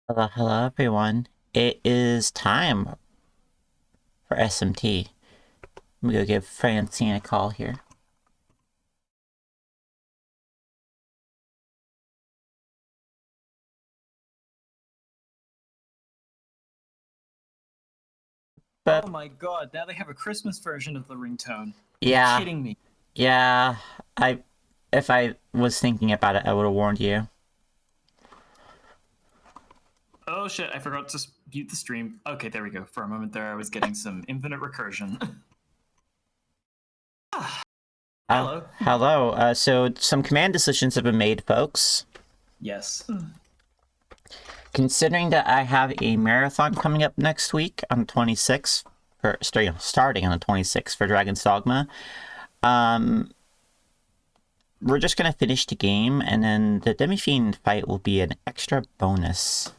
Hello, hello everyone. It is time for SMT. I'm gonna go give Francine a call here. Oh But my god, now they have a Christmas version of the ringtone. Are you yeah, kidding me? yeah, I if I was thinking about it, I would have warned you. Oh shit, I forgot to mute the stream. Okay, there we go. For a moment there, I was getting some infinite recursion. Oh, Hello. hello. So some command decisions have been made, folks. Yes. Considering that I have a marathon coming up next week on the 26th, for starting on the 26th for Dragon's Dogma, we're just gonna finish the game, and then the Demi-Fiend fight will be an extra bonus.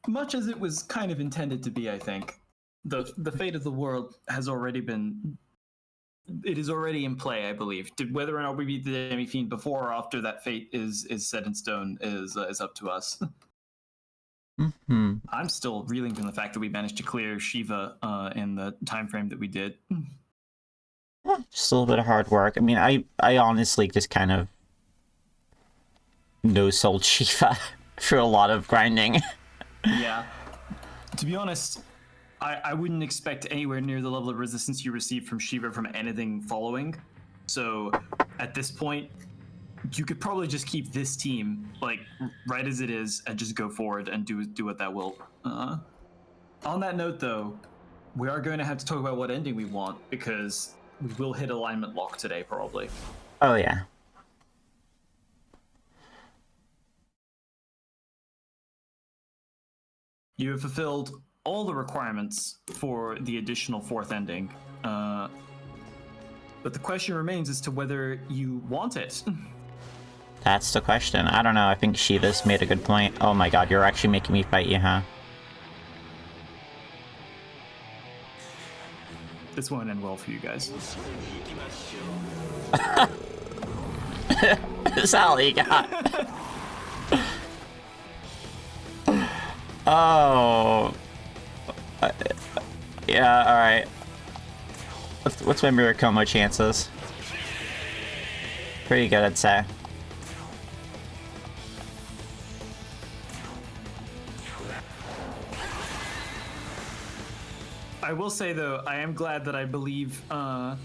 Much as it was kind of intended to be, I think. The fate of the world has already been. It is already in play, I believe. Whether or not we beat the Demi Fiend before or after that fate is set in stone is up to us. Hmm. I'm still reeling from the fact that we managed to clear Shiva in the time frame that we did. Just a little bit of hard work. I mean, I honestly just kind of no-sold Shiva for a lot of grinding. Yeah. To be honest, I wouldn't expect anywhere near the level of resistance you receive from Shiva from anything following. So at this point, you could probably just keep this team like right as it is and just go forward and do what that will. On that note, though, we are going to have to talk about what ending we want because we will hit alignment lock today, probably. Oh yeah. You have fulfilled all the requirements for the additional fourth ending. But the question remains as to whether you want it. That's the question. I don't know. I think Shiva's made a good point. Oh my god, you're actually making me fight you, huh? This won't end well for you guys. That's all you got. Oh. Yeah, alright. What's my Miracomo chances? Pretty good, I'd say. I will say, though, I am glad that I believe no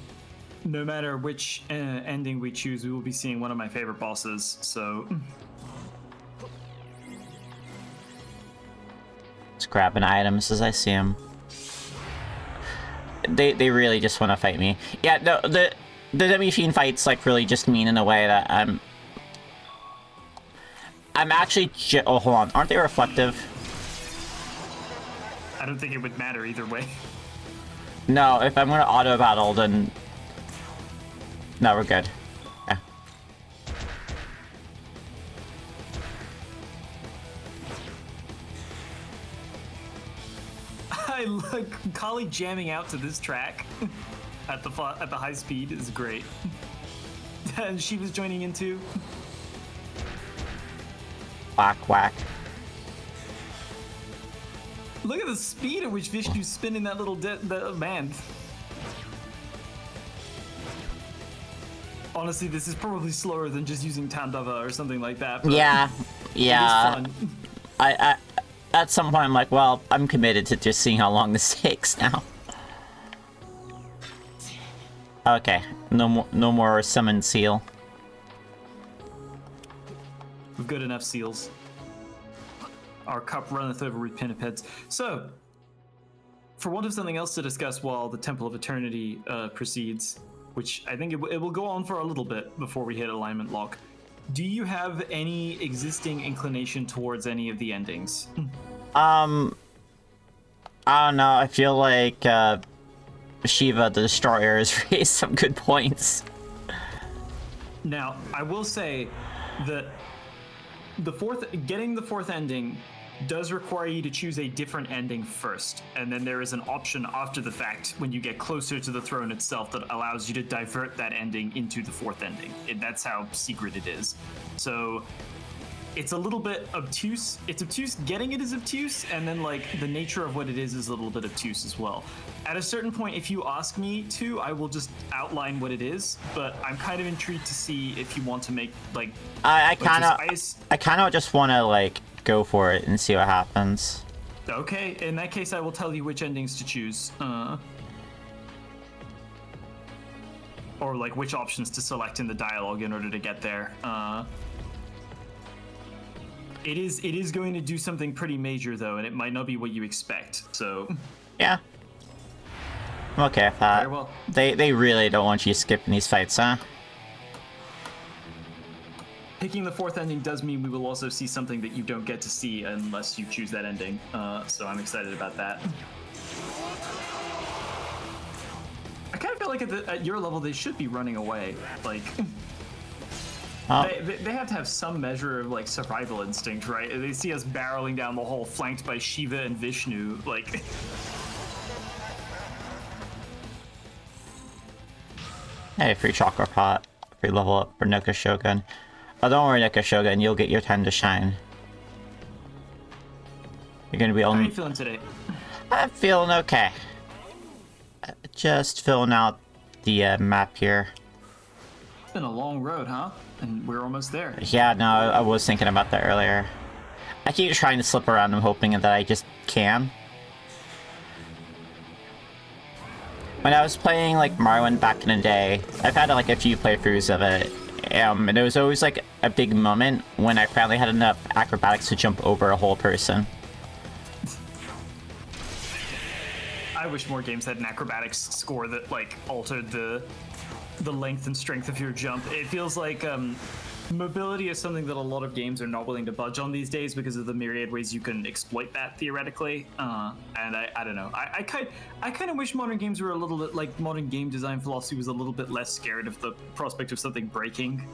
matter which ending we choose, we will be seeing one of my favorite bosses, so... Just grabbing items as I see them. They really just want to fight me. Yeah, no, the Demi-Fiend fights like really just mean in a way that I'm actually oh, hold on, aren't they reflective? I don't think it would matter either way. No, if I'm gonna auto battle, then no, we're good. Yeah. I like Kali jamming out to this track at the high speed is great. And she was joining in too. Whack, whack. Look at the speed at which Vishnu's spinning that little man. Honestly, this is probably slower than just using Tandava or something like that. But Yeah, yeah. it is fun. I at some point I'm like, well, I'm committed to just seeing how long this takes now. Okay, no more summon seal. We've got enough seals. Our cup runneth over with pinnipeds. So, for want of something else to discuss while the Temple of Eternity proceeds, which I think it will go on for a little bit before we hit alignment lock, do you have any existing inclination towards any of the endings? I don't know, I feel like Shiva the Destroyer has raised some good points. Now, I will say that getting the fourth ending does require you to choose a different ending first, and then there is an option after the fact when you get closer to the throne itself that allows you to divert that ending into the fourth ending. That's how secret it is. So it's a little bit obtuse. It's obtuse. Getting it is obtuse, and then like the nature of what it is a little bit obtuse as well. At a certain point, if you ask me to, I will just outline what it is. But I'm kind of intrigued to see if you want to make like. I kind of just want to like go for it and see what happens. Okay, in that case, I will tell you which endings to choose. Or like which options to select in the dialogue in order to get there. It is going to do something pretty major though, and it might not be what you expect. So yeah, I'm okay with that. Very well. They really don't want you skipping these fights, huh? Picking the fourth ending does mean we will also see something that you don't get to see unless you choose that ending. So I'm excited about that. I kind of feel like at your level they should be running away. Like they have to have some measure of like survival instinct, right? They see us barreling down the hole, flanked by Shiva and Vishnu, like. Hey, free chakra pot, free level up for Nuka Shogun. Oh, don't worry, Nuka Shogun, you'll get your time to shine. You're gonna be on. How are you feeling today? I'm feeling okay. Just filling out the map here. It's been a long road, huh? And we're almost there. Yeah, no, I was thinking about that earlier. I keep trying to slip around and hoping that I just can. When I was playing like Morrowind back in the day, I've had like a few playthroughs of it, and it was always like a big moment when I finally had enough acrobatics to jump over a whole person. I wish more games had an acrobatics score that like altered the length and strength of your jump. It feels like mobility is something that a lot of games are not willing to budge on these days because of the myriad ways you can exploit that theoretically. And I don't know. I kind of wish modern games were a little bit like modern game design philosophy was a little bit less scared of the prospect of something breaking.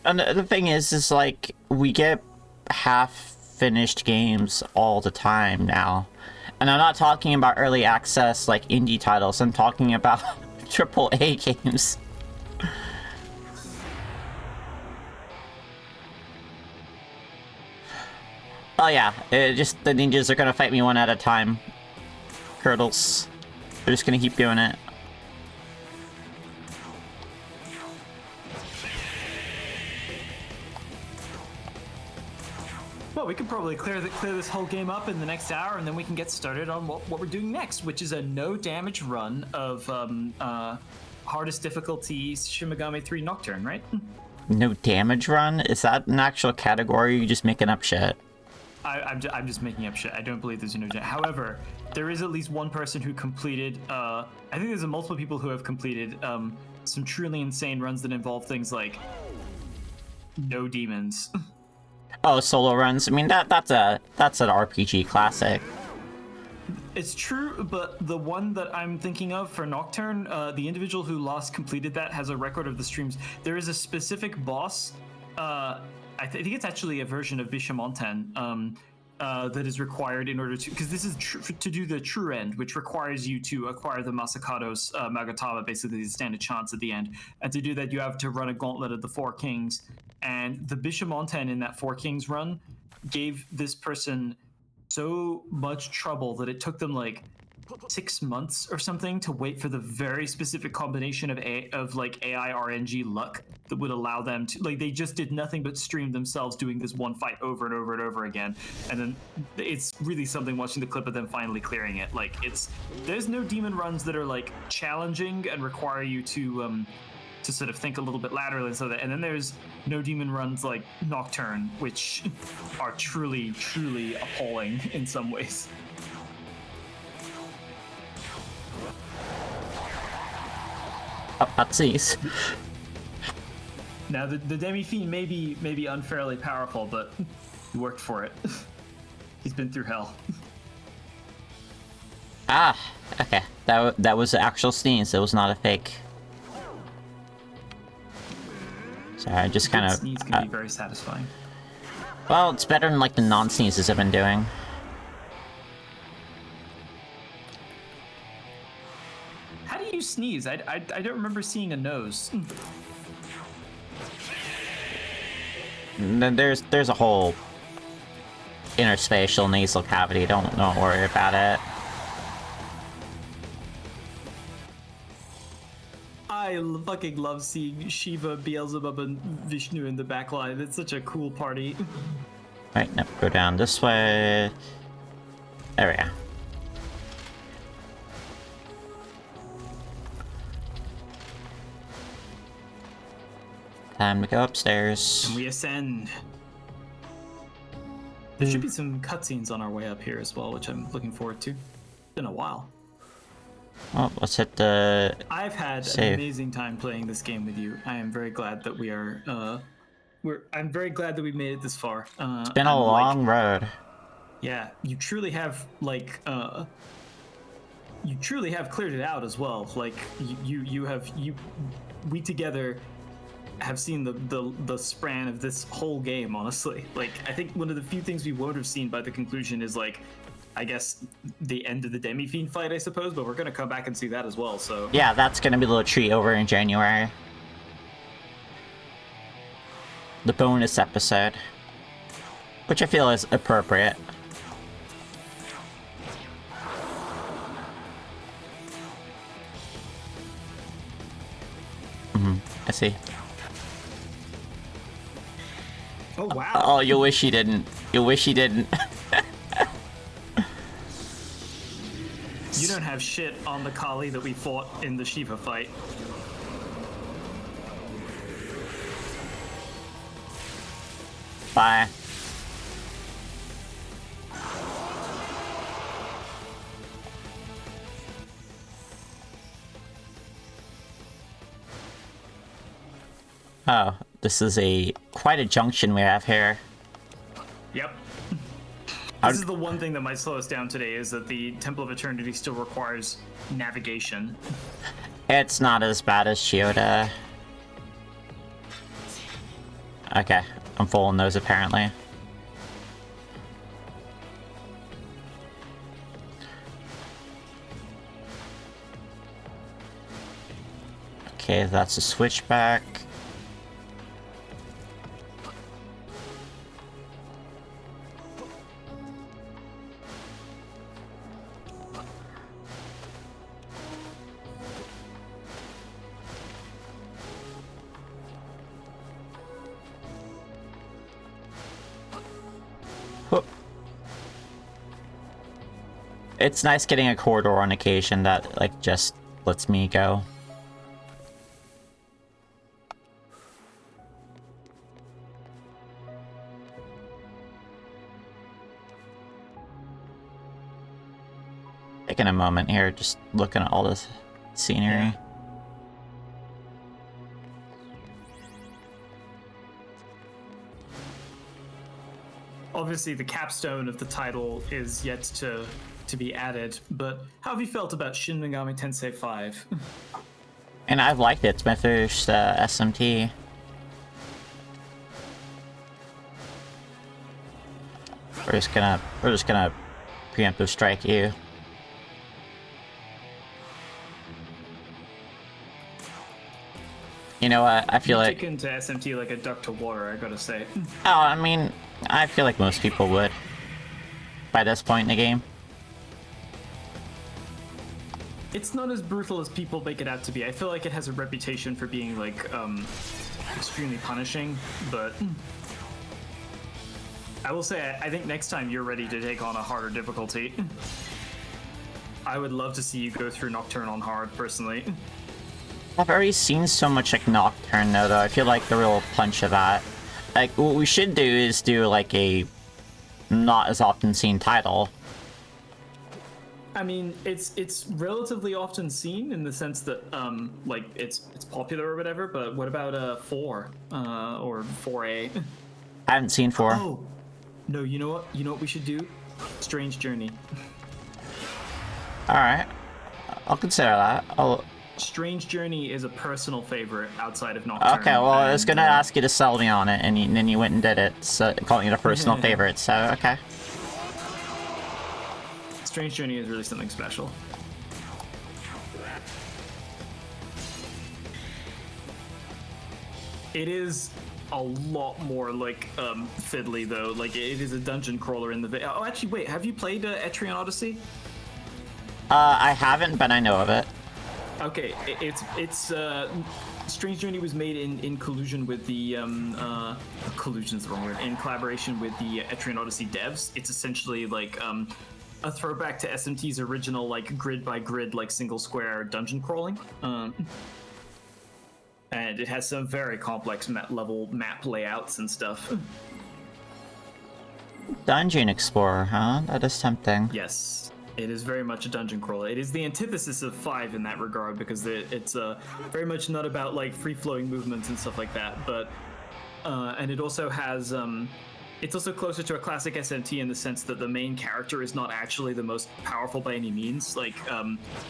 And the thing is like we get half-finished games all the time now. And I'm not talking about early access like indie titles. I'm talking about AAA games. Oh yeah, just the ninjas are gonna fight me one at a time. Curdles. They're just gonna keep doing it. Well, we could probably clear this whole game up in the next hour, and then we can get started on what we're doing next, which is a no damage run of hardest difficulty Shin Megami 3 Nocturne, right? No damage run? Is that an actual category? Or are you just making up shit? I'm just making up shit. I don't believe there's a no damage. However, there is at least one person who completed. I think there's multiple people who have completed some truly insane runs that involve things like no demons. Oh, solo runs. I mean that's an RPG classic. It's true, but the one that I'm thinking of for Nocturne, the individual who last completed that has a record of the streams. There is a specific boss. I think it's actually a version of Bishamonten that is required in order to, because this is to do the true end, which requires you to acquire the Masakado's Magatama, basically the standard chance at the end. And to do that, you have to run a gauntlet of the Four Kings. And the Bishamonten in that Four Kings run gave this person so much trouble that it took them like 6 months or something to wait for the very specific combination of like AI RNG luck that would allow them to, like, they just did nothing but stream themselves doing this one fight over and over and over again. And then it's really something watching the clip of them finally clearing it. Like, there's no demon runs that are like challenging and require you to sort of think a little bit laterally, and then there's no demon runs like Nocturne, which are truly, truly appalling in some ways. Upsies. Now the Demi-Fiend may be unfairly powerful, but he worked for it. He's been through hell. Ah, okay. That was the actual sneeze. It was not a fake. Sorry, I just kind of. Sneeze can be very satisfying. Well, it's better than like the non-sneezes I've been doing. How do you sneeze? I don't remember seeing a nose. There's a whole interspatial nasal cavity. Don't worry about it. I fucking love seeing Shiva, Beelzebub, and Vishnu in the backline. It's such a cool party. Right, no, go down this way. There we go. Time to go upstairs. And we ascend. There should be some cutscenes on our way up here as well, which I'm looking forward to. It's been a while. Well, let's hit the... I've had save. an amazing time playing this game with you. I am very glad that we are... I'm very glad that we made it this far. It's been a long road. Yeah, you truly have, like, you truly have cleared it out as well. Like, we together have seen the span of this whole game, honestly. Like, I think one of the few things we won't have seen by the conclusion is, like, I guess the end of the Demi-Fiend fight, I suppose, but we're gonna come back and see that as well, so... Yeah, that's gonna be a little treat over in January. The bonus episode. Which I feel is appropriate. I see. Oh, wow. Oh, you wish he didn't. You wish he didn't. You don't have shit on the Kali that we fought in the Shiva fight. Bye. Oh, this is quite a junction we have here. Yep. This is the one thing that might slow us down today, is that the Temple of Eternity still requires navigation. It's not as bad as Chiyoda. Okay, I'm full on those apparently. Okay, that's a switchback. It's nice getting a corridor on occasion that, like, just lets me go. Taking a moment here, just looking at all this scenery. Yeah. Obviously, the capstone of the title is yet to be added, but how have you felt about Shin Megami Tensei 5? And I've liked it. It's my first SMT. We're just gonna preemptive strike you. You know what? I feel like... Taken to SMT like a duck to water, I gotta say. Oh, I mean, I feel like most people would. By this point in the game. It's not as brutal as people make it out to be. I feel like it has a reputation for being, like, extremely punishing, but... I will say, I think next time you're ready to take on a harder difficulty. I would love to see you go through Nocturne on hard, personally. I've already seen so much, like, Nocturne, though. I feel like the real punch of that. Like, what we should do is do, like, a not as often seen title. I mean, it's relatively often seen in the sense that, like, it's popular or whatever, but what about 4, or 4A? I haven't seen 4. Oh, no, you know what? You know what we should do? Strange Journey. Alright. I'll consider that. Strange Journey is a personal favorite outside of Nocturne. Okay, well, I was gonna ask you to sell me on it, and then you went and did it, so calling it a personal favorite, so, okay. Strange Journey is really something special. It is a lot more like fiddly though. Like it is a dungeon crawler in the. Oh, actually, wait. Have you played Etrian Odyssey? I haven't, but I know of it. Okay, it's Strange Journey was made in collusion with the collusion is the wrong word. In collaboration with the Etrian Odyssey devs. It's essentially like a throwback to SMT's original like grid by grid like single square dungeon crawling. And it has some very complex level map layouts and stuff. Dungeon Explorer, huh? That is tempting. Yes, it is very much a dungeon crawler. It is the antithesis of 5 in that regard because it's very much not about like free-flowing movements and stuff like that. But and it also has it's also closer to a classic SMT in the sense that the main character is not actually the most powerful by any means. Like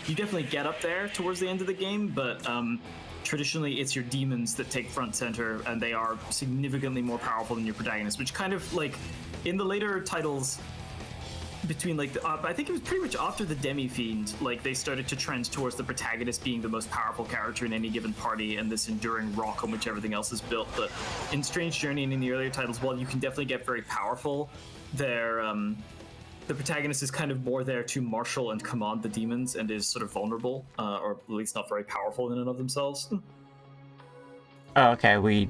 you definitely get up there towards the end of the game, but traditionally it's your demons that take front center, and they are significantly more powerful than your protagonist, which kind of like in the later titles between like I think it was pretty much after the Demi-Fiend, like they started to trend towards the protagonist being the most powerful character in any given party and this enduring rock on which everything else is built. But in Strange Journey and in the earlier titles, while you can definitely get very powerful, the protagonist is kind of more there to marshal and command the demons and is sort of vulnerable, or at least not very powerful in and of themselves. Oh, okay, we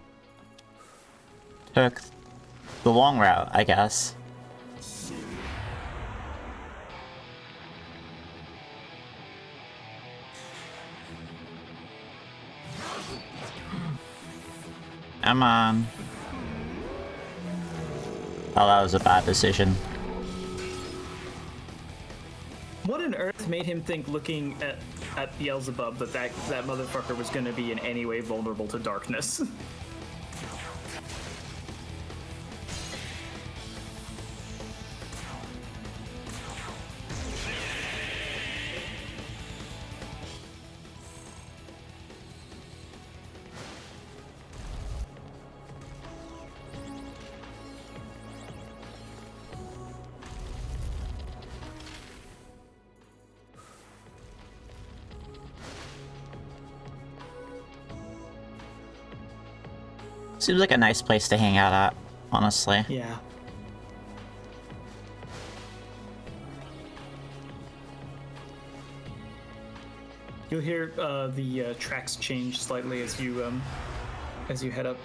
took the long route, I guess. Come on. Oh, that was a bad decision. What on earth made him think, looking at Beelzebub, that motherfucker was going to be in any way vulnerable to darkness? Seems like a nice place to hang out at, honestly. Yeah. You'll hear the tracks change slightly as you head up.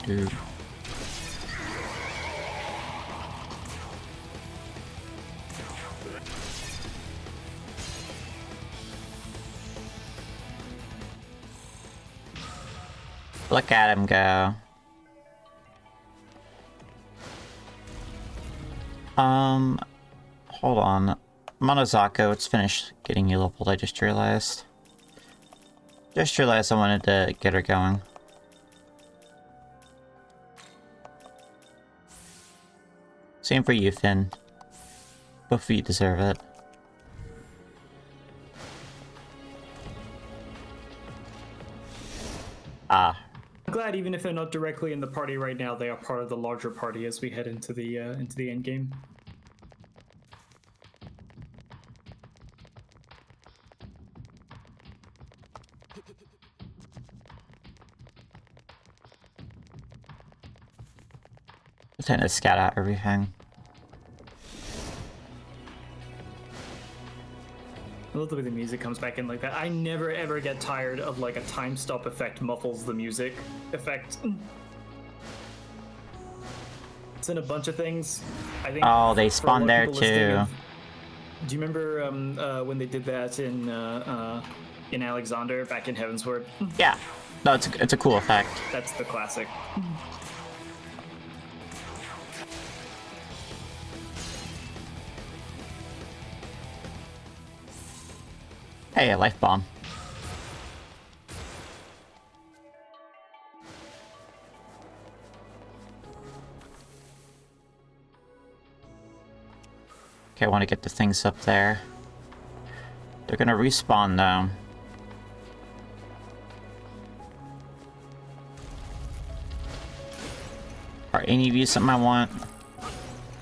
Do. Look at him go. Hold on. Monozako, it's finished getting you leveled, I just realized. Just realized I wanted to get her going. Same for you, Finn. Both of you deserve it. Ah. I'm glad, even if they're not directly in the party right now, they are part of the larger party as we head into the end game. I'm trying to scat out everything. I love the way the music comes back in like that. I never ever get tired of like a time stop effect muffles the music effect. It's in a bunch of things. I think. Oh, they spawn there too. Do you remember when they did that in Alexander back in Heavensward? Yeah. No, it's a cool effect. That's the classic. Hey, a life bomb. Okay, I want to get the things up there. They're gonna respawn though. Are any of you something I want?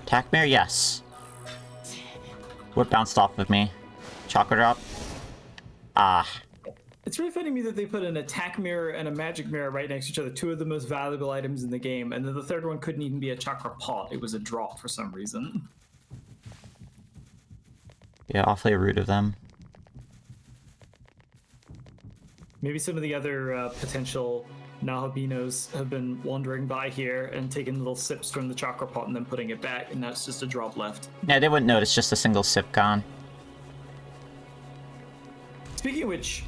Attack mirror? Yes. What bounced off of me? Chakra drop? Ah. It's really funny to me that they put an attack mirror and a magic mirror right next to each other, two of the most valuable items in the game, and then the third one couldn't even be a chakra pot. It was a drop for some reason. Yeah, awfully rude of them. Maybe some of the other potential Nahabinos have been wandering by here and taking little sips from the chakra pot and then putting it back, and now it's just a drop left. Yeah, they wouldn't notice, just a single sip gone. Speaking of which,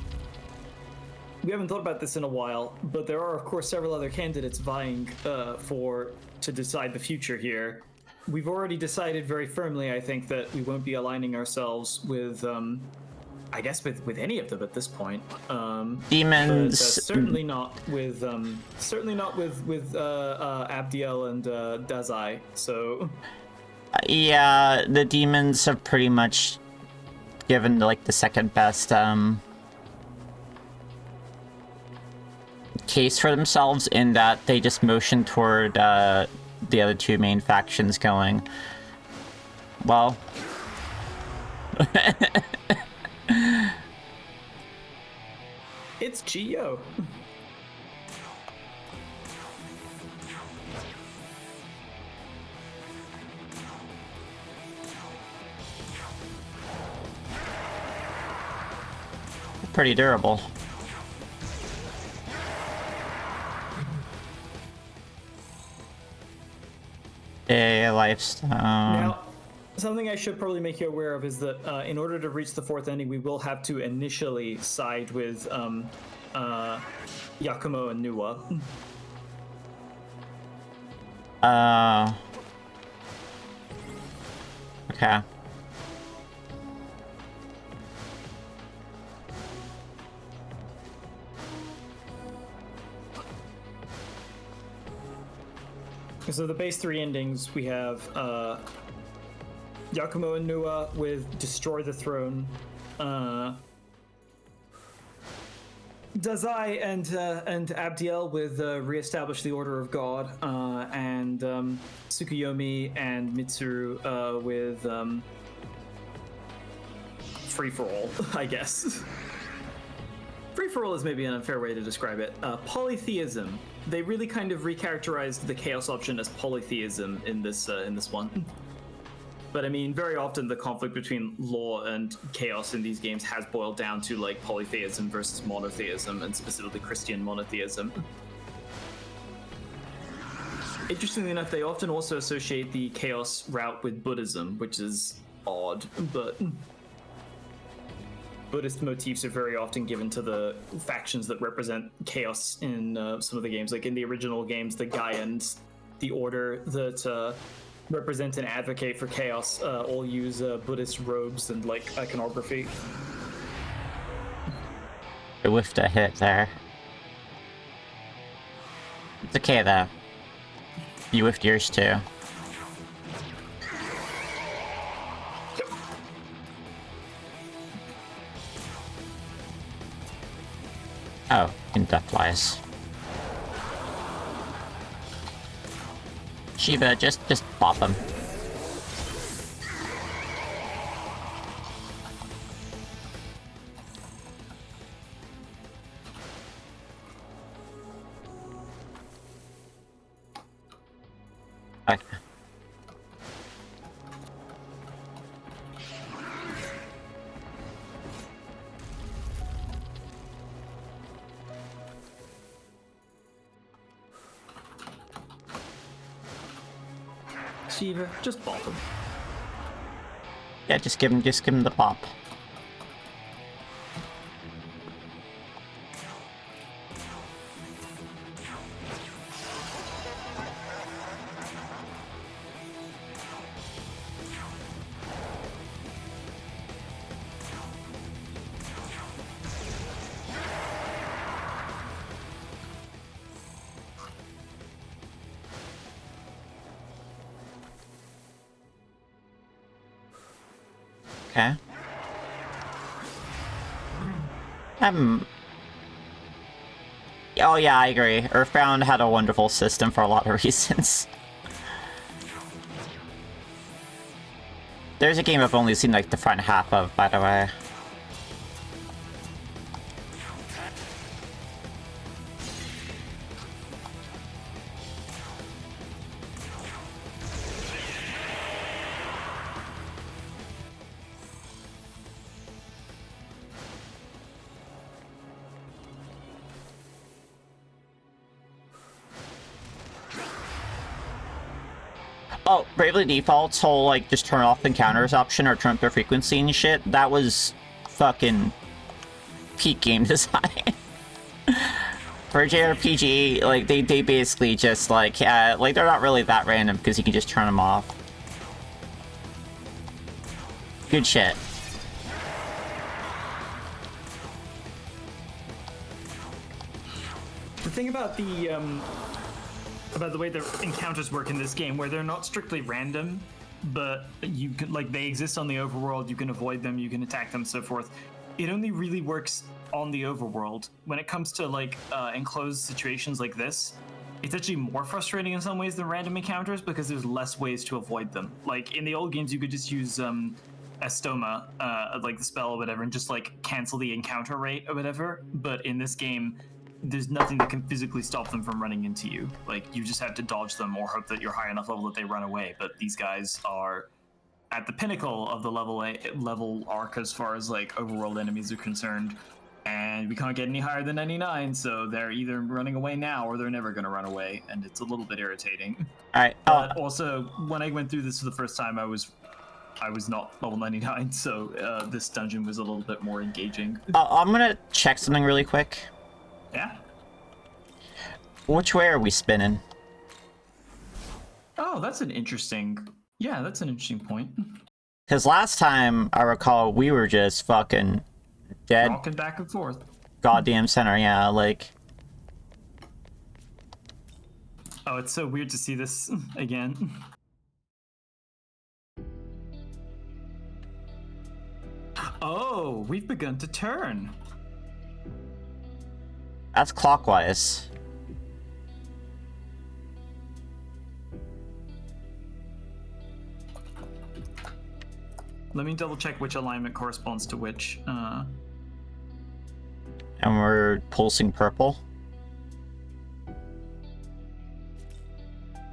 we haven't thought about this in a while, but there are, of course, several other candidates vying to decide the future here. We've already decided very firmly, I think, that we won't be aligning ourselves with, I guess, with any of them at this point. Demons. But, certainly not with Abdiel and Dazai. So. Yeah, the demons have pretty much given like the second best case for themselves in that they just motion toward the other two main factions going, well, it's Geo. pretty durable. A lifestone. Now, something I should probably make you aware of is that in order to reach the fourth ending, we will have to initially side with Yakumo and Nuwa. Okay. So the base three endings, we have Yakumo and Nuwa with Destroy the Throne, Dazai and Abdiel with Reestablish the Order of God, and Tsukuyomi and Mitsuru with Free for All, I guess. Free for All is maybe an unfair way to describe it. Polytheism. They really kind of recharacterized the Chaos option as polytheism in this one. But I mean, very often the conflict between law and chaos in these games has boiled down to like polytheism versus monotheism, and specifically Christian monotheism. Interestingly enough, they often also associate the chaos route with Buddhism, which is odd, but Buddhist motifs are very often given to the factions that represent chaos in some of the games. Like in the original games, the Gaians, the order that represent and advocate for chaos, all use Buddhist robes and like iconography. I whiffed a hit there. It's okay though. You whiffed yours too. Oh, in Deathwise. Shiva, just pop him. Okay. Shiva, just bop him. Yeah, just give him the pop. Okay. Oh yeah, I agree. Earthbound had a wonderful system for a lot of reasons. There's a game I've only seen like the front half of, by the way. Oh, Bravely Default's whole, like, just turn off encounters option or turn up their frequency and shit, that was fucking peak game design. For a JRPG, like, they basically just, like, they're not really that random because you can just turn them off. Good shit. The thing about the way the encounters work in this game, where they're not strictly random, but you can, like, they exist on the overworld, you can avoid them, you can attack them, so forth. It only really works on the overworld. When it comes to, like, enclosed situations like this, it's actually more frustrating in some ways than random encounters because there's less ways to avoid them. Like, in the old games, you could just use Estoma, like the spell or whatever, and just, like, cancel the encounter rate or whatever. But in this game, there's nothing that can physically stop them from running into you. Like, you just have to dodge them or hope that you're high enough level that they run away. But these guys are at the pinnacle of the level arc as far as, like, overworld enemies are concerned. And we can't get any higher than 99, so they're either running away now or they're never going to run away, and it's a little bit irritating. Alright. But also, when I went through this for the first time, I was not level 99, so this dungeon was a little bit more engaging. I'm gonna check something really quick. Yeah? Which way are we spinning? Oh, that's an interesting point. Because last time, I recall, we were just fucking dead. Walking back and forth. Goddamn center, yeah, like... Oh, it's so weird to see this again. Oh, we've begun to turn. That's clockwise. Let me double check which alignment corresponds to which. And we're pulsing purple.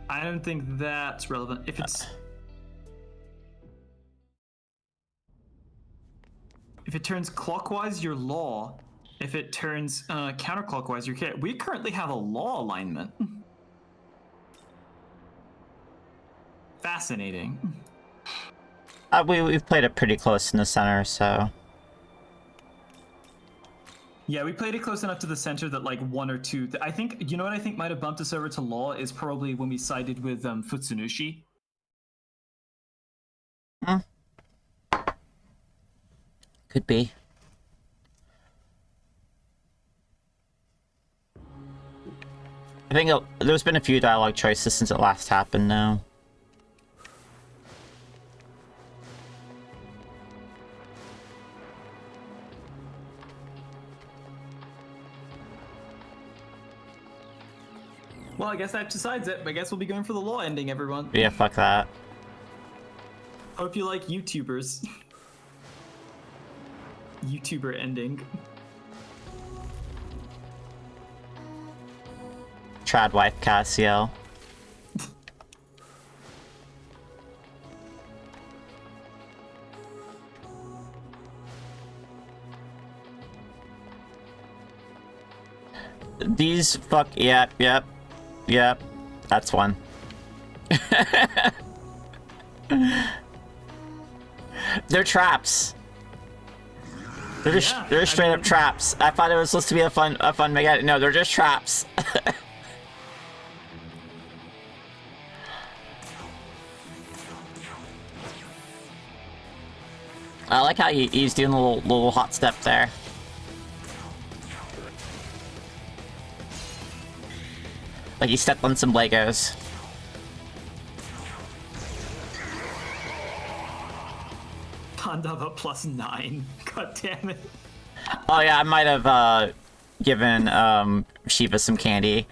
I don't think that's relevant. If it turns clockwise, you're law. If it turns counterclockwise, you're cat. We currently have a law alignment. Fascinating. We've played it pretty close in the center, so... Yeah, we played it close enough to the center that, like, one or two... I think, you know what I think might have bumped us over to law is probably when we sided with Futsunushi. Hmm. Could be. I think there's been a few dialogue choices since it last happened now. Well, I guess that decides it. I guess we'll be going for the law ending, everyone. Yeah, fuck that. Hope you like YouTubers. YouTuber ending. Trad wife Cassio. These fuck... Yep. That's one. They're traps. They're straight up traps. I thought it was supposed to be a fun mega. No, they're just traps. I like how he's doing a little hot step there. Like he stepped on some Legos. Pandava +9. God damn it. Oh yeah, I might have giving Shiva some candy.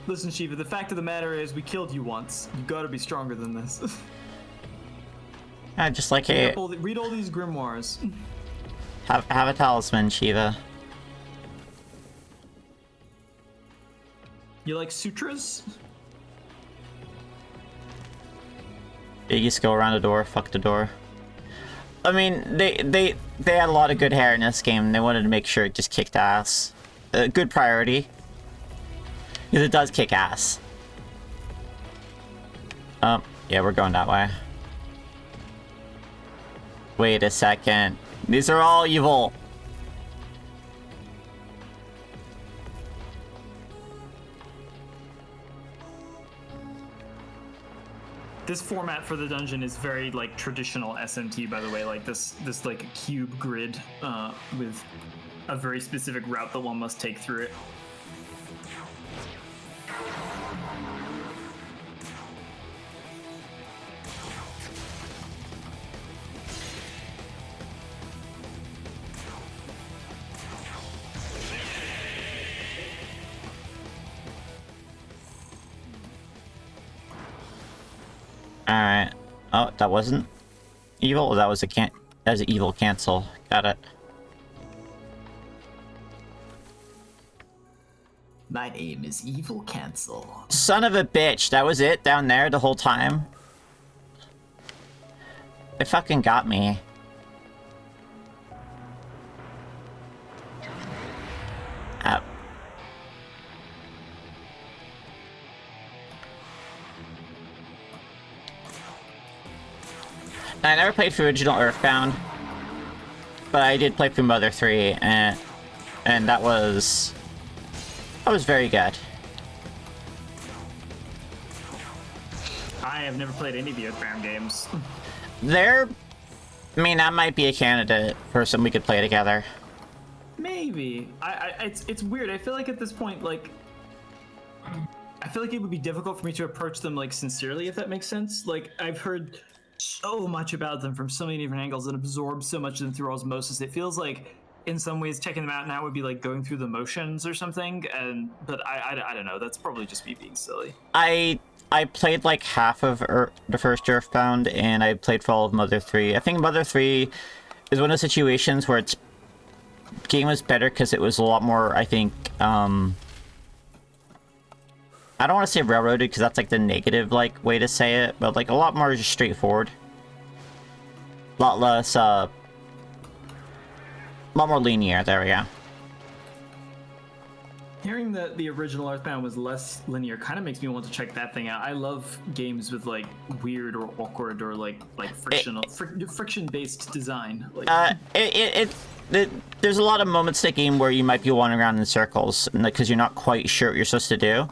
Listen, Shiva, the fact of the matter is we killed you once. You gotta be stronger than this. Just like, hey, Read all these grimoires. have a talisman, Shiva. You like sutras? You just go around the door, fuck the door. I mean, they had a lot of good hair in this game, and they wanted to make sure it just kicked ass. Good priority. Because it does kick ass. Yeah, we're going that way. Wait a second. These are all evil. This format for the dungeon is very like traditional SMT, by the way. Like this like cube grid with a very specific route that one must take through it. Alright. Oh, that wasn't evil? That was that was an evil cancel. Got it. My name is Evil Cancel. Son of a bitch, that was it down there the whole time? It fucking got me. Ow. I never played through original Earthbound, but I did play through Mother 3, and that was very good. I have never played any of the Earthbound games. I mean, that might be a candidate for something we could play together. Maybe. It's weird. I feel like at this point, like, I feel like it would be difficult for me to approach them like sincerely, if that makes sense. Like, I've heard so much about them from so many different angles and absorbed so much of them through osmosis. It feels like in some ways checking them out now would be like going through the motions or something, but I don't know, that's probably just me being silly. I played like half of the first Earthbound, and I played for all of Mother 3. I think Mother 3 is one of those situations where game was better because it was a lot more, I think, I don't want to say railroaded because that's like the negative like way to say it, but like a lot more just straightforward. A lot less, a lot more linear. There we go. Hearing that the original Earthbound was less linear kind of makes me want to check that thing out. I love games with like weird or awkward or like friction-based design. Like, there's a lot of moments in the game where you might be wandering around in circles because you're not quite sure what you're supposed to do.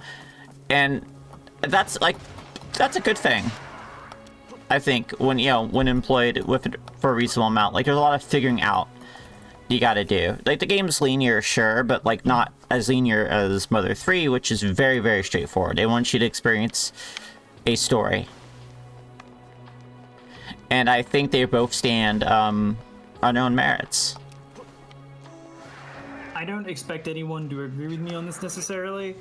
And that's a good thing, I think, when employed for a reasonable amount. Like, there's a lot of figuring out you gotta do. Like, the game's linear, sure, but like not as linear as Mother 3, which is very, very straightforward. They want you to experience a story. And I think they both stand on their own merits. I don't expect anyone to agree with me on this necessarily.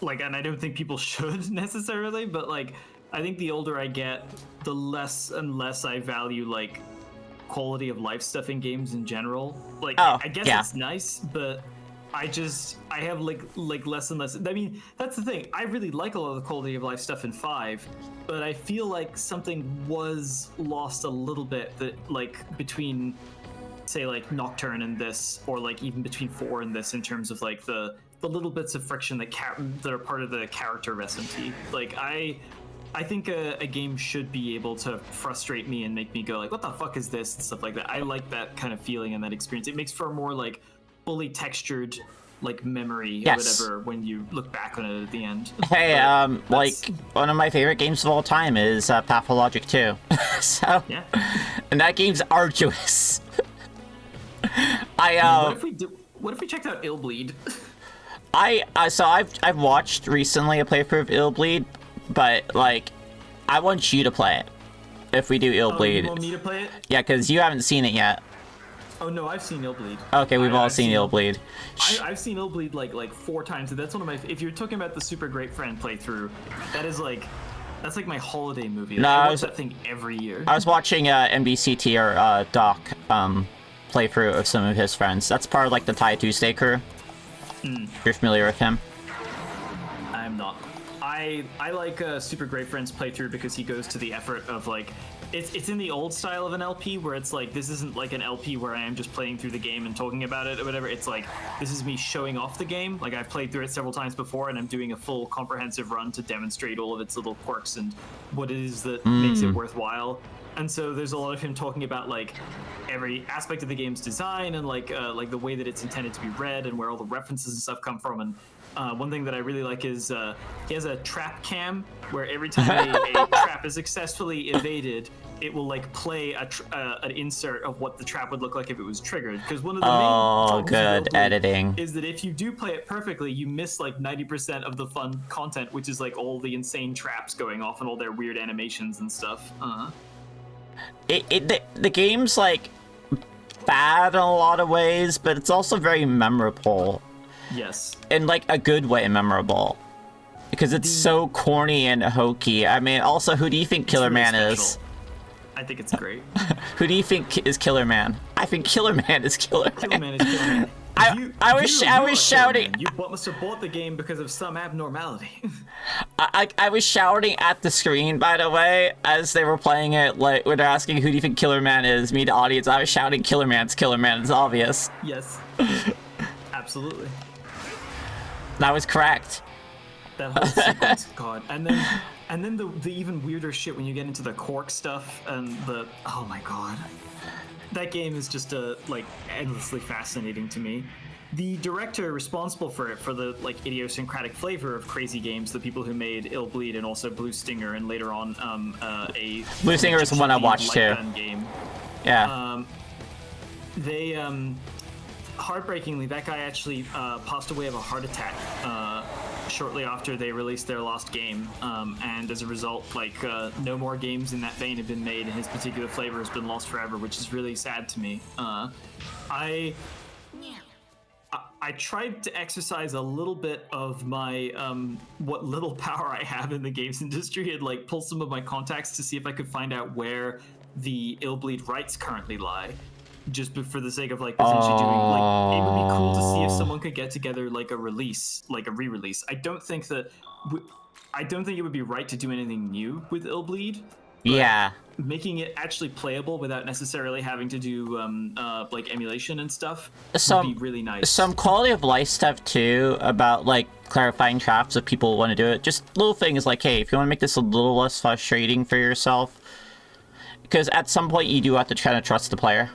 Like, and I don't think people should necessarily, but like, I think the older I get, the less and less I value like quality of life stuff in games in general. Like, I guess it's nice, but I have like less and less. I mean, that's the thing. I really like a lot of the quality of life stuff in 5, but I feel like something was lost a little bit that like between, say, like Nocturne and this, or like even between 4 and this, in terms of like the little bits of friction that are part of the character of SMT. Like, I think a game should be able to frustrate me and make me go like, what the fuck is this, and stuff like that. I like that kind of feeling and that experience. It makes for a more like fully textured like memory or whatever when you look back on it at the end. Hey, like one of my favorite games of all time is Pathologic 2. So yeah. And that game's arduous. What if we checked out Illbleed? So I've watched recently a playthrough of Illbleed, but like I want you to play it. if we do You Illbleed. want me to play it? Yeah, because you haven't seen it yet. Oh no, I've seen Illbleed. Okay, we've all I've seen Illbleed. I've seen Illbleed like 4 times. And that's one of my. If you're talking about the Super Great Friend playthrough, that's like my holiday movie. No, I watch that thing every year. I was watching NBCT or Doc playthrough of some of his friends. That's part of like the Thai Tuesday crew. You're familiar with him? I'm not. I like Super Great Friends playthrough because he goes to the effort of like it's in the old style of an LP where it's like this isn't like an LP where I am just playing through the game and talking about it or whatever. It's like this is me showing off the game. Like I've played through it several times before and I'm doing a full comprehensive run to demonstrate all of its little quirks and what it is that makes it worthwhile. And so there's a lot of him talking about like every aspect of the game's design and like the way that it's intended to be read and where all the references and stuff come from. And one thing that I really like is he has a trap cam where every time a trap is successfully evaded, it will like play an insert of what the trap would look like if it was triggered. Because one of the main problems good with editing is that if you do play it perfectly, you miss like 90% of the fun content, which is like all the insane traps going off and all their weird animations and stuff. The game's like bad in a lot of ways, but it's also very memorable. Yes. In like a good way memorable. Because it's so corny and hokey. I mean, also, who do you think Killer really Man special. is? I think it's great. Who do you think is Killer Man? I think Killer Man is Killer Man. Killer Man is Killer Man. I was shouting. You must have bought the game because of some abnormality. I was shouting at the screen, by the way, as they were playing it. Like when they're asking who do you think Killer Man is, me, the audience, I was shouting Killer Man's Killer Man. It's obvious. Yes. Absolutely. That was correct. That whole sequence, God. And then the even weirder shit when you get into the Cork stuff and oh my God. That game is just like endlessly fascinating to me. The director responsible for it, for the like idiosyncratic flavor of crazy games, the people who made Illbleed and also Blue Stinger and later on a Blue Stinger is the one I watched too. Game. Yeah. They heartbreakingly, that guy actually passed away of a heart attack shortly after they released their last game, and as a result, like no more games in that vein have been made, and his particular flavor has been lost forever, which is really sad to me. I tried to exercise a little bit of my what little power I have in the games industry and like pull some of my contacts to see if I could find out where the Illbleed rights currently lie. Just for the sake of like potentially doing like it would be cool to see if someone could get together like a release, like a re-release. I don't think it would be right to do anything new with Illbleed. Yeah. Making it actually playable without necessarily having to do like emulation and stuff would be really nice. Some quality of life stuff too about like clarifying traps if people want to do it. Just little things like, hey, if you want to make this a little less frustrating for yourself, because at some point you do have to try to trust the player.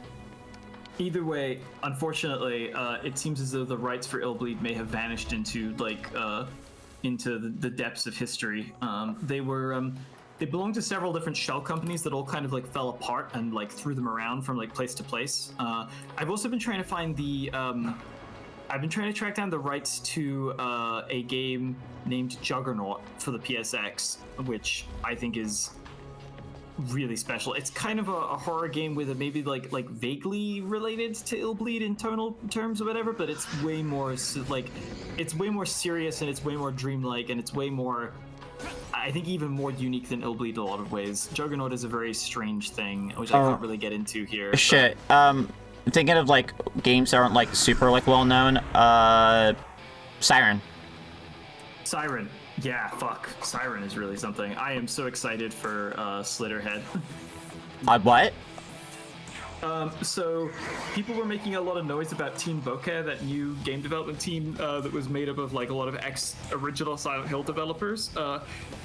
Either way, unfortunately, it seems as though the rights for Illbleed may have vanished into like into the depths of history. They belonged to several different shell companies that all kind of like fell apart and like threw them around from like place to place. I've also been trying to find I've been trying to track down the rights to a game named Juggernaut for the PSX, which I think is really special. It's kind of a horror game with a maybe like vaguely related to Illbleed in tonal terms or whatever, but it's way more like it's way more serious and it's way more dreamlike and it's way more, I think, even more unique than Illbleed in a lot of ways. Juggernaut is a very strange thing, which I can't really get into here. Shit. Thinking of like games that aren't like super like well known. Siren. Yeah, fuck. Siren is really something. I am so excited for Slitterhead. What? So people were making a lot of noise about Team Bokeh, that new game development team that was made up of like a lot of ex-original Silent Hill developers. A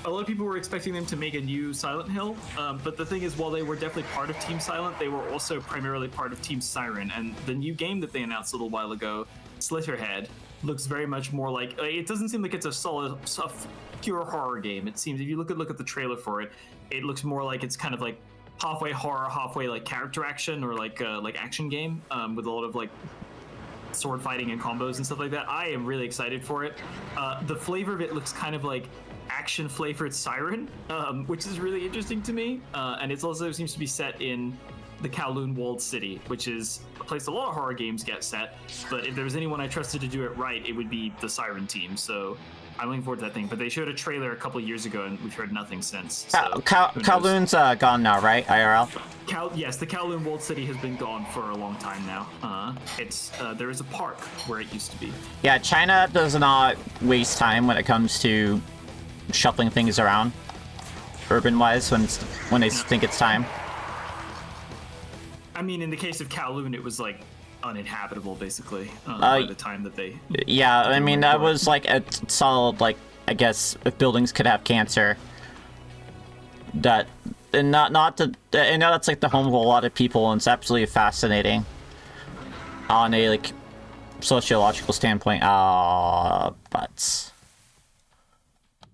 lot of people were expecting them to make a new Silent Hill, but the thing is, while they were definitely part of Team Silent, they were also primarily part of Team Siren, and the new game that they announced a little while ago, Slitterhead, looks very much more like, it doesn't seem like it's a solid, pure horror game. It seems, if you look at the trailer for it, it looks more like it's kind of like halfway horror, halfway like character action or like action game with a lot of like sword fighting and combos and stuff like that. I am really excited for it. The flavor of it looks kind of like action flavored siren, which is really interesting to me. And it also seems to be set in the Kowloon walled city, which is a place a lot of horror games get set. But if there was anyone I trusted to do it right, it would be the Siren team. So I'm looking forward to that thing. But they showed a trailer a couple years ago, and we've heard nothing since. So Kowloon's gone now, right? IRL. Yes, the Kowloon walled city has been gone for a long time now. There is a park where it used to be. Yeah, China does not waste time when it comes to shuffling things around, urban-wise, when they think it's time. I mean, in the case of Kowloon, it was like uninhabitable, basically, by the time that they. Yeah, I mean that was like a solid, like, I guess if buildings could have cancer. That, and not to, I know that's like the home of a lot of people, and it's absolutely fascinating. On a like sociological standpoint, but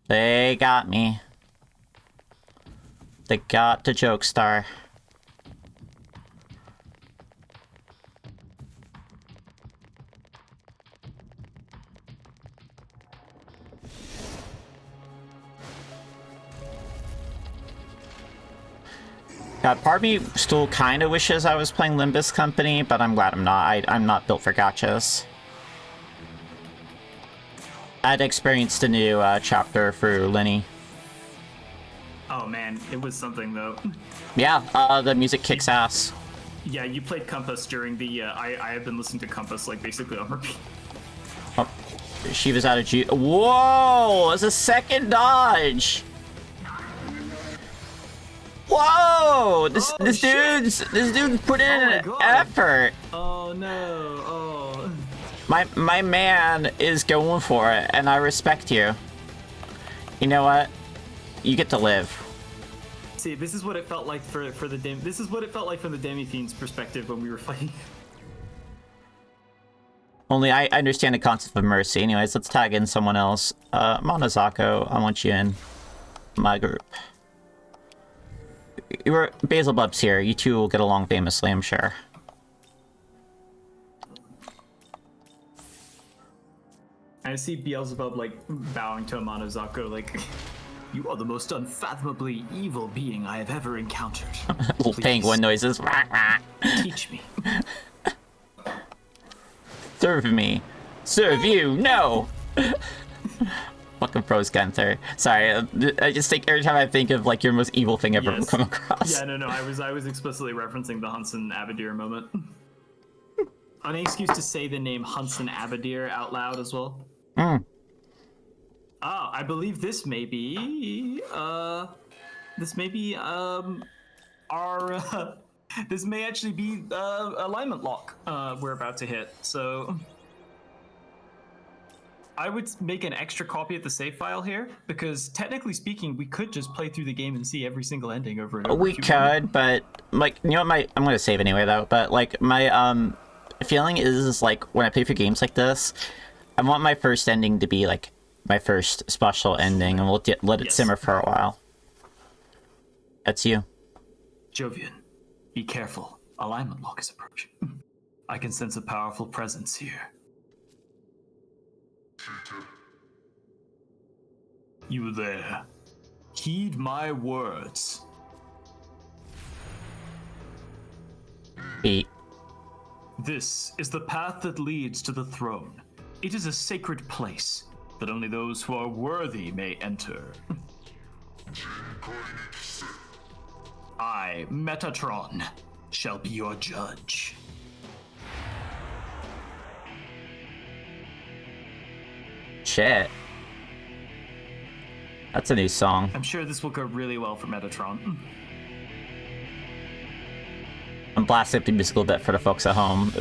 they got me. They got the joke star. God, part of me still kind of wishes I was playing Limbus Company, but I'm glad I'm not. I'm not built for gachas. I'd experienced a new chapter for Lenny. Oh man, it was something though. Yeah, the music kicks ass. Yeah, you played Compass during the. I have been listening to Compass like basically on repeat. Oh, she was out of G. Whoa! It's a second dodge. Whoa! This dude put in an effort. Oh no! Oh. My man is going for it, and I respect you. You know what? You get to live. See, this is what it felt like for the This is what it felt like from the Demi-Fiend's perspective when we were fighting. Only I understand the concept of mercy. Anyways, let's tag in someone else. Monozako, I want you in my group. You were Basilbub's here. You two will get along famously, I'm sure. I see Beelzebub like bowing to Monozako like, "You are the most unfathomably evil being I have ever encountered. Little penguin noises. Teach me. Serve me. Serve you. No. Fucking pros Gunther. Sorry, I just think every time I think of like your most evil thing ever come across. Yeah, no, I was explicitly referencing the Hunson Abadir moment. Any excuse to say the name Hunson Abadir out loud as well. I believe this may be our this may actually be alignment lock we're about to hit. So I would make an extra copy of the save file here, because technically speaking, we could just play through the game and see every single ending over and over. We could, but like, you know what, I'm gonna save anyway though, but like my feeling is like when I play for games like this, I want my first ending to be like my first special ending, and we'll let it simmer for a while. That's you. Jovian, be careful. Alignment lock is approaching. I can sense a powerful presence here. You there. Heed my words. Beat. This is the path that leads to the throne. It is a sacred place that only those who are worthy may enter. I, Metatron, shall be your judge. Shit. That's a new song. I'm sure this will go really well for Metatron. I'm blasting up the musical bit for the folks at home.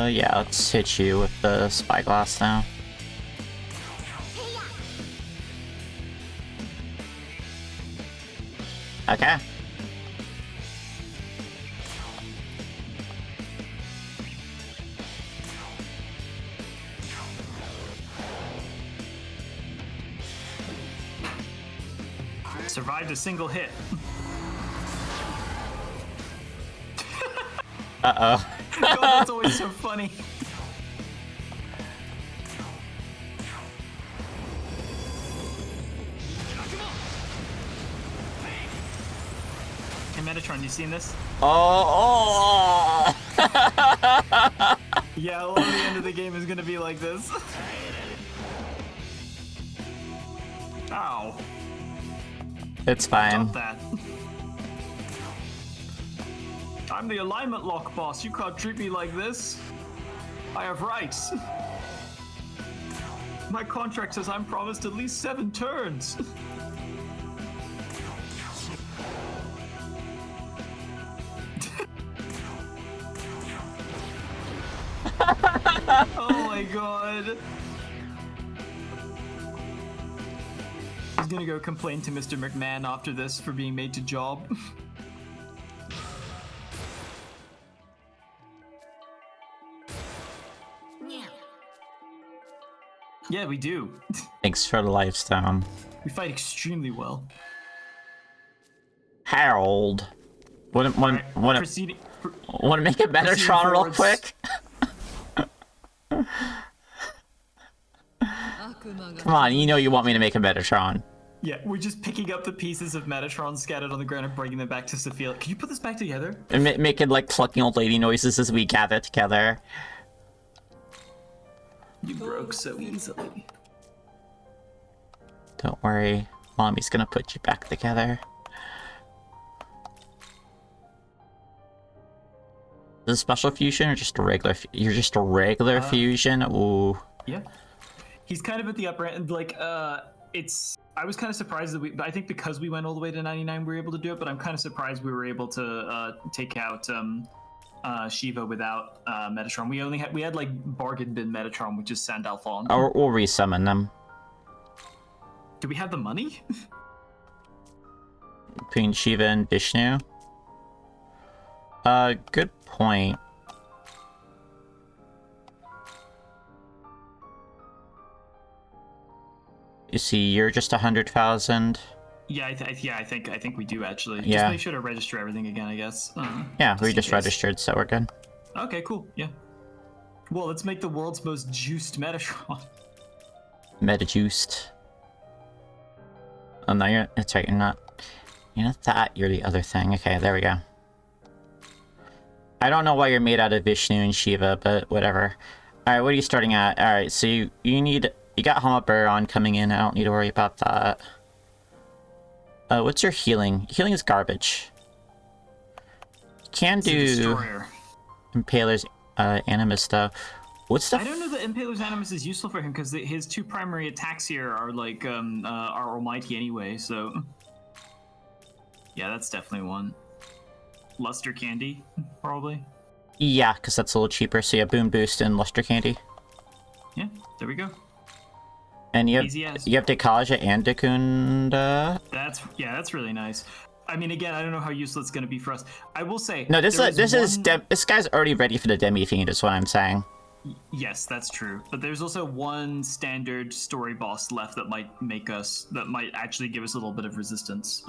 Yeah, let's hit you with the spyglass now. Okay. Survived a single hit. Uh-oh. God, that's always so funny. Hey, Metatron, you seen this? Oh! Yeah, a lot of the end of the game is gonna be like this. Ow. It's fine. Stop that. I'm the alignment lock boss. You can't treat me like this. I have rights. My contract says I'm promised at least 7 turns. Oh my god. He's gonna go complain to Mr. McMahon after this for being made to job. Yeah, we do. Thanks for the lifestone. We fight extremely well. Harold. Want to Proceeding. make a Metatron real forwards. quick? Come on, you know you want me to make a Metatron. Yeah, we're just picking up the pieces of Metatron scattered on the ground and bringing them back to Sophia. Can you put this back together? And making like clucking old lady noises as we gather together. You broke so easily. Don't worry, Mommy's gonna put you back together. Is this a special fusion or just a regular? You're just a regular fusion. Ooh. Yeah. He's kind of at the upper end. Like, it's. I was kind of surprised that I think because we went all the way to 99, we were able to do it. But I'm kind of surprised we were able to take out Shiva without Metatron. We had like bargain bin Metatron, which is Sandalphon. Or we'll resummon them. Do we have the money? Between Shiva and Vishnu. Good point. You see, you're just 100,000. Yeah, I think we do actually. Yeah. Just make sure to register everything again, I guess. Yeah, we in just case. registered, so we're good. Okay, cool. Yeah. Well, let's make the world's most juiced Metatron. Meta-juiced. Oh no, that's right, you're not that, you're the other thing. Okay, there we go. I don't know why you're made out of Vishnu and Shiva, but whatever. Alright, what are you starting at? Alright, so you got Hamaburon coming in, I don't need to worry about that. What's your healing? Healing is garbage. You can It's a do destroyer. Impaler's Animus though. What's the I don't know that Impaler's Animus is useful for him because his 2 primary attacks here are like are almighty anyway. So yeah, that's definitely one. Luster Candy, probably. Yeah, because that's a little cheaper. So yeah, Boom Boost and Luster Candy. Yeah, there we go. And you have Easy as. Dekaja and Dekunda. That's really nice. I mean, again, I don't know how useful it's going to be for us. I will say. No, this guy's already ready for the Demi Fiend, is what I'm saying. Yes, that's true. But there's also one standard story boss left that might actually give us a little bit of resistance.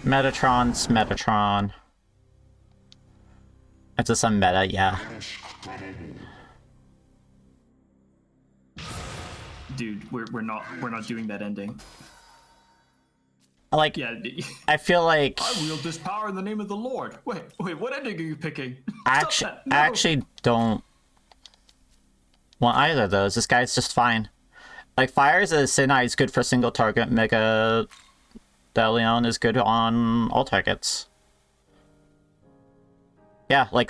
Metatron's Metatron. It's just some meta, yeah. Dude, we're not doing that ending. Like, Yeah. I feel like I wield this power in the name of the Lord. Wait, what ending are you picking? I Stop that. No. actually don't want either of those. This guy's just fine. Like, Fires as Sinai is good for single target. Mega Delion is good on all targets. Yeah, like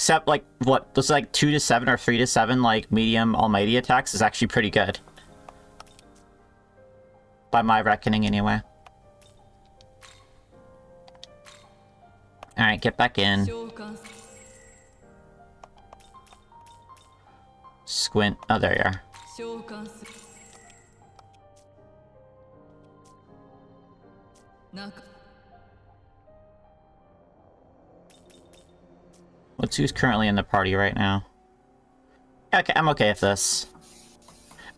what? Those like 2 to 7 or 3 to 7 like medium almighty attacks is actually pretty good. By my reckoning, anyway. Alright, get back in. Squint. Oh, there you are. Who's currently in the party right now? Okay, I'm okay with this.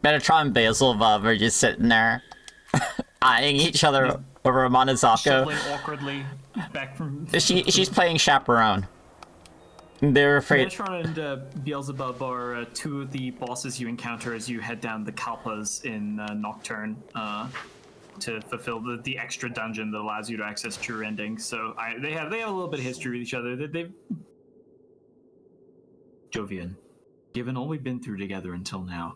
Metatron and Basilva are just sitting there, eyeing each other over a Monozako. Shuffling awkwardly back from. She's playing chaperone. They're afraid. Metatron and Beelzebub are two of the bosses you encounter as you head down the Kalpas in Nocturne to fulfill the extra dungeon that allows you to access true endings. So they have a little bit of history with each other. They've Jovian, given all we've been through together until now,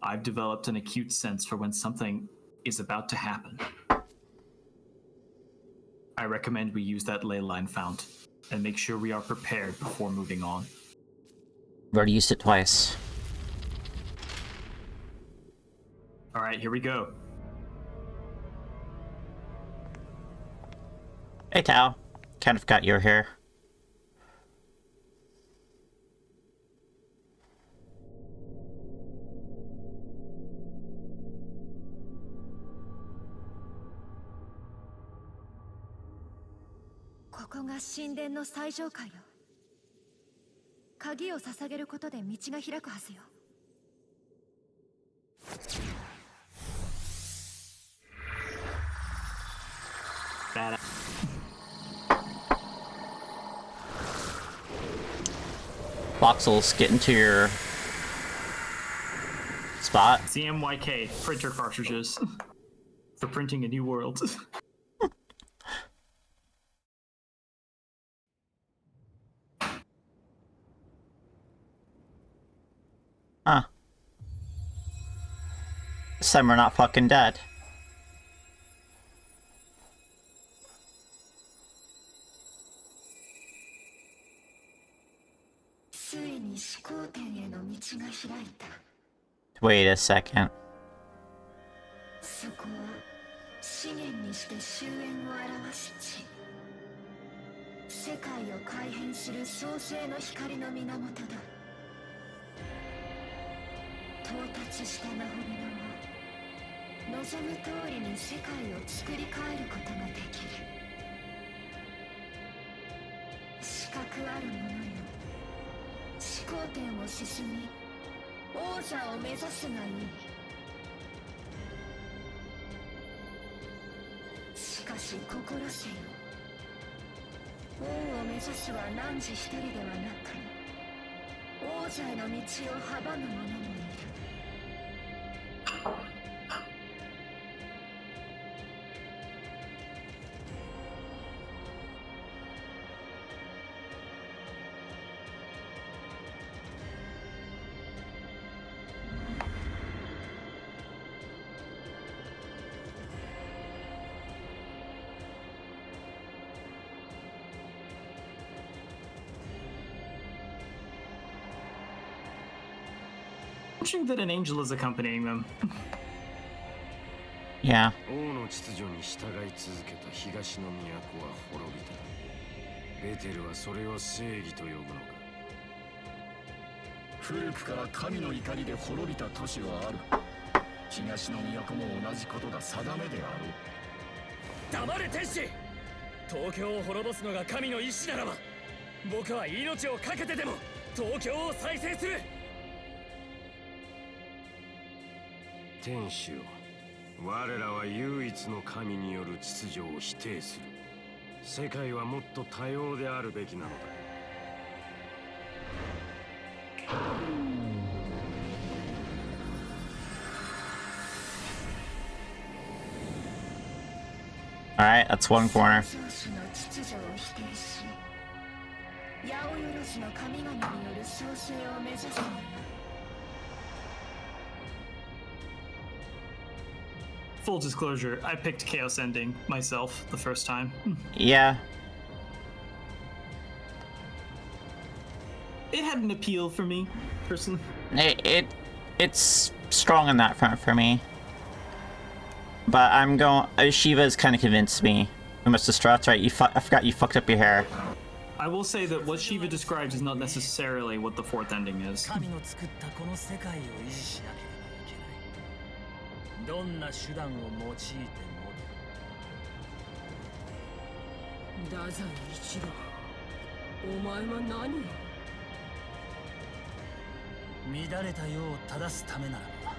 I've developed an acute sense for when something is about to happen. I recommend we use that ley line found and make sure we are prepared before moving on. I've already used it twice. All right, here we go. Hey Tao, kind of forgot you were here. Bad. Voxels, get into your spot. CMYK, printer cartridges. For printing a new world. Huh. This time we're not fucking dead. Wait a second. そこは資源にして終焉を表す地。世界を改変する創世の光の源だ。到達したナホミノは望む通りに世界を作り変えることができる。資格ある者よ。始皇天を進み、王座を目指すがいい。しかし心せよ。王を目指すは汝一人ではなく、王座への道を阻む者もいる。That an angel is accompanying them. Yeah. 王の秩序に従い続けた東の都は滅びた。ベテルはそれを正義と呼ぶのか。古くから神の怒りで滅びた都市はある。東の都も同じことが定めであろう。黙れ天使。東京を滅ぼすのが神の意志ならば、僕は命を懸けてでも東京を再生する。天使よ、我らは唯一の神による秩序を否定する。世界はもっと多様であるべきなのだ。Alright, that's one corner. Full disclosure, I picked Chaos Ending myself the first time. Yeah. It had an appeal for me, personally. It's strong on that front for me. But I'm going. Shiva's kind of convinced me. We must destroy. That's right. I forgot you fucked up your hair. I will say that what Shiva describes is not necessarily what the fourth ending is. どんな手段を用いても太宰一郎、お前は何を？乱れた世を正すためならば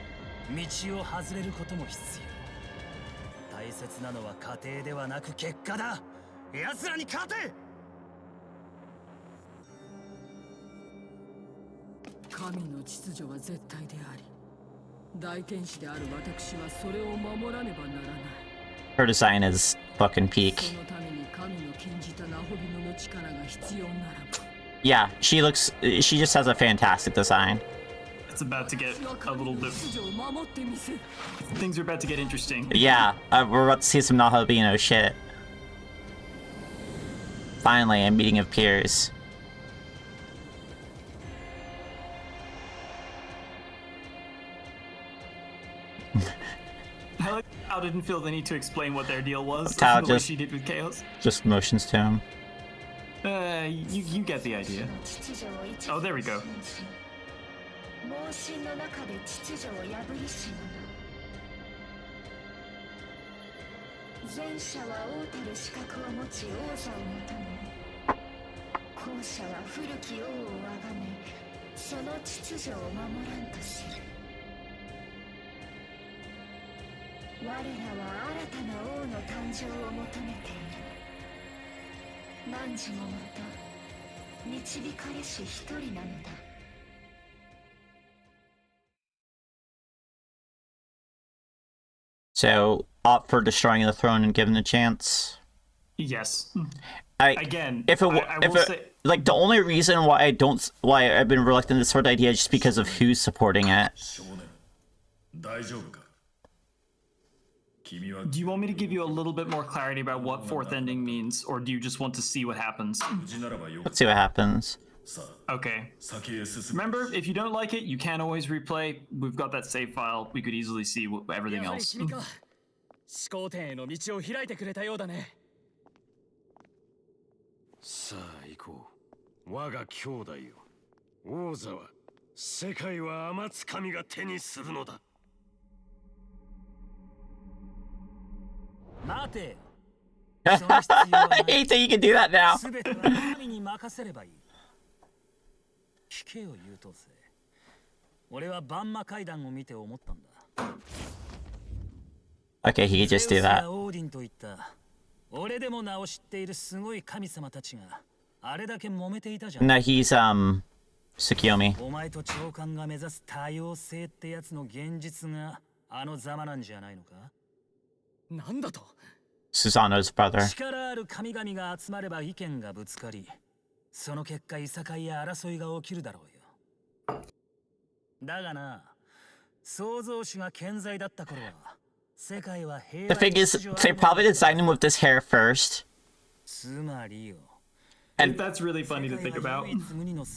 道を外れることも必要。大切なのは過程ではなく結果だ。奴らに勝て。神の秩序は絶対であり、大天使である私はそれを守らねばならない。 Her design is fucking peak. そのために神の禁じたナホビノの力が必要ならば。Yeah, she just has a fantastic design. It's about to get a little bit. Things are about to get interesting. Yeah, we're about to see some Nahabino shit. Finally, a meeting of peers. I like how didn't feel the need to explain what their deal was. Tao The way just- she did with Chaos. Just motions to him. You get the idea. Oh, there we go. 盲信の中で秩序を破りし者。前者は王たる資格を持ち王座を求め、後者は古き王を崇め、その秩序を守らんとする。我らは新たな王の誕生を求めている。汝もまた導かれし一人なのだ。So, opt for destroying the throne and given a chance. Yes. Again, I will say, like the only reason why I've been reluctant to support the idea is just because of who's supporting it. 少年大丈夫か。君は do you want me to give you a little bit more clarity about what fourth ending means, or do you just want to see what happens? 無事ならばよ。 Let's see what happens. さあ Okay. 先へ進む。 Remember, if you don't like it, you can always replay. We've got that save file. We could easily see everything やはり else. 君か。思考点への道を開いてくれたようだね。さあ行こう。我が兄弟よ。王座は世界は天津神が手にするのだ。待て。 I hate that you can do that now. すべては神に任せればいい。聞けよ優等生。俺はバンマ階段を見て思ったんだ。 Okay, he could just do ゼウス that. やオーディンといった俺でも名を知っているすごい神様たちがあれだけ揉めていたじゃん。 No, he's Tsukiyomi. お前と長官が目指す多様性ってやつの現実があのざまなんじゃないのか。なんだと。 Susanoo's brother. 力ある神々が集まれば意見がぶつかり、その結果いさかいや争いが起きるだろうよ。だがな、創造主が健在だった頃は世界は平 The 和 thing is, they probably designed him with this hair first, つまりよ。 That's really funny to think about.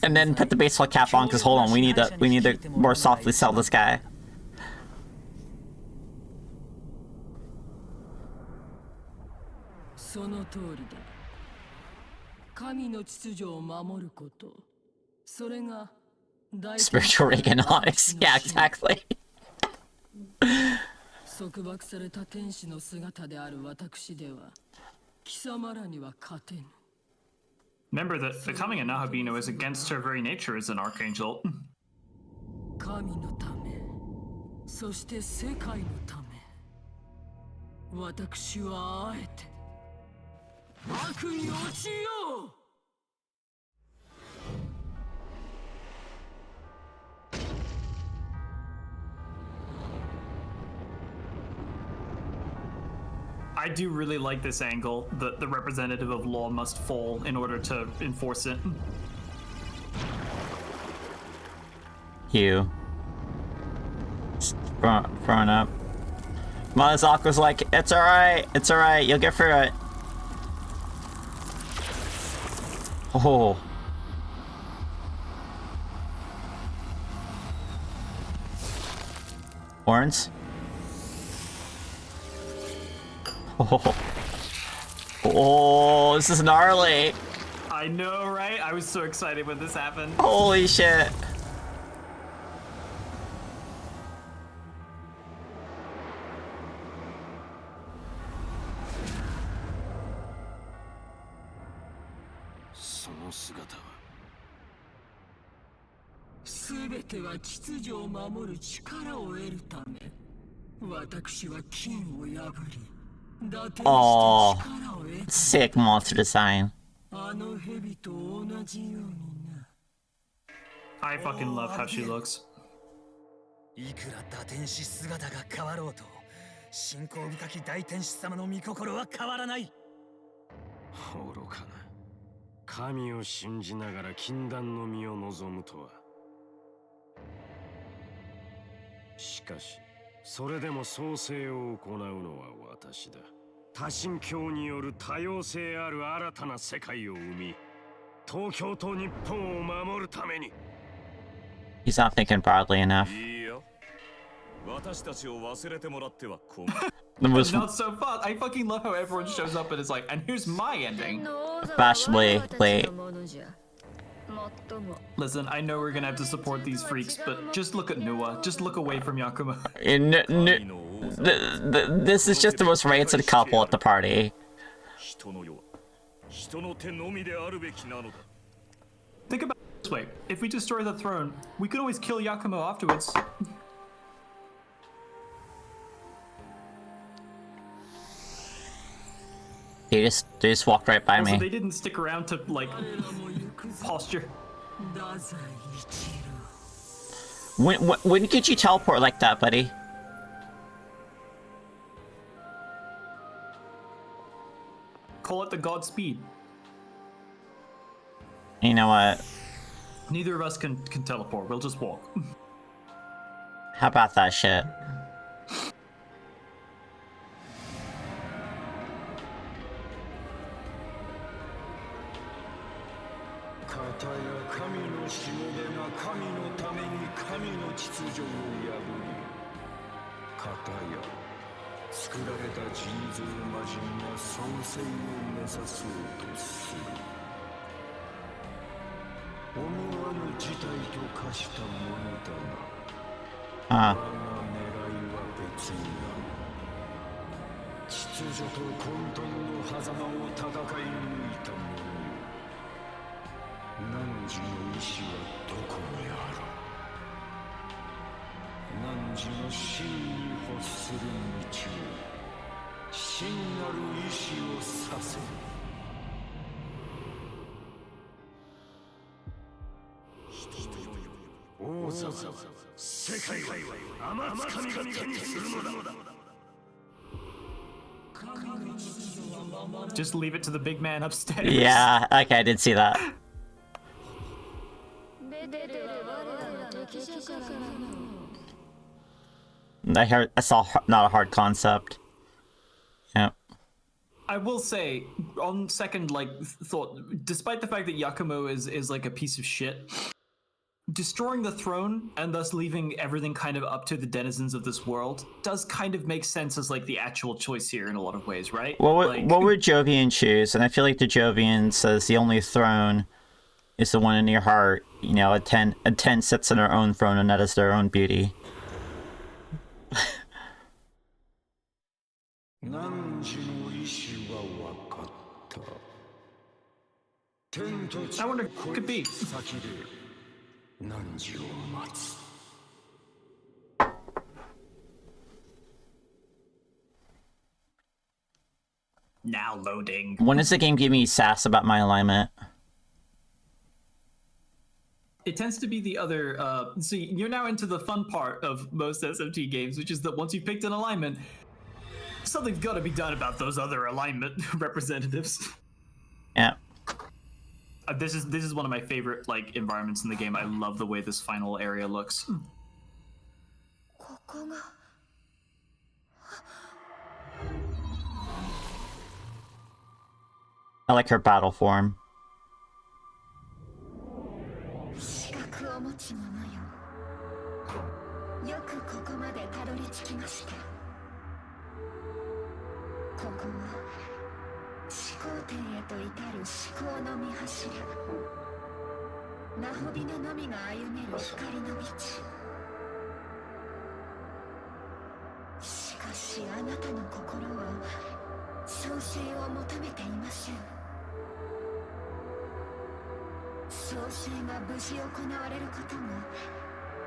and then put the baseball cap on. Cause hold on, we need to more softly sell this guy. その通りだ。神の秩序を守ること。それが大 Spiritual Reaganomics. Yeah, exactly. 束縛された天使の姿である私では貴様らには勝てぬ。 Remember that becoming a Nahabino is against her very nature as an archangel. 神のため、そして世界のため、私はあえて悪に落ちよう。 I do really like this angle. The representative of law must fall in order to enforce it. Hugh. Throwing up. Mazako's like, it's alright, you'll get through it. Oh. Horns? Oh. Oh, this is gnarly. I know, right? I was so excited when this happened. Holy shit. 全ては秩序を守る力を得るため、私は金を破り、打点して力を得た。 Sick monster design. あの蛇と同じようにな。 I fucking love how she looks. いくら打天使姿が変わろうと、信仰深き大天使様の御心は変わらない。愚かな。神を信じながら禁断の身を望むとは。しかし、それでも創生を行うのは私だ。多神教による多様性ある新たな世界を生み、東京と日本を守るために。 He's not thinking broadly enough. いいよ。私たちを忘れてもらっては困る。The most Not so fun. I fucking love how everyone shows up and is like, and here's my ending. fashionably late. Listen, I know we're gonna have to support these freaks, but just look at Nua. Just look away from Yakumo. This is just the most rancid couple at the party. Think about it this way. If we destroy the throne, we could always kill Yakumo afterwards. They just walked right by Also, me. they didn't stick around to, like, posture. When could you teleport like that, buddy? Call it the Godspeed. You know what? Neither of us can teleport. We'll just walk. How about that shit? Huh. 秩序と混沌の狭間を戦い抜いた者よ。汝の意志はどこにある？汝の真に欲する道を、真なる意志をさせ。王座は世界は天津神が手にするのだ。 Just leave it to the big man upstairs. Yeah, okay, I did see that. I saw not a hard concept. Yeah. I will say, on second thought, despite the fact that Yakumo is like a piece of shit, destroying the throne and thus leaving everything kind of up to the denizens of this world does kind of make sense as like the actual choice here in a lot of ways, right? What would Jovian choose? And I feel like the Jovian says the only throne is the one in your heart. You know, a 10 sits on their own throne, and that is their own beauty. I wonder who it could be. Now loading. When does the game give me sass about my alignment? It tends to be the other. See, you're now into the fun part of most SMT games, which is that once you've picked an alignment, something's got to be done about those other alignment representatives. Yeah. This is one of my favorite environments in the game. I love the way this final area looks. I like her battle form.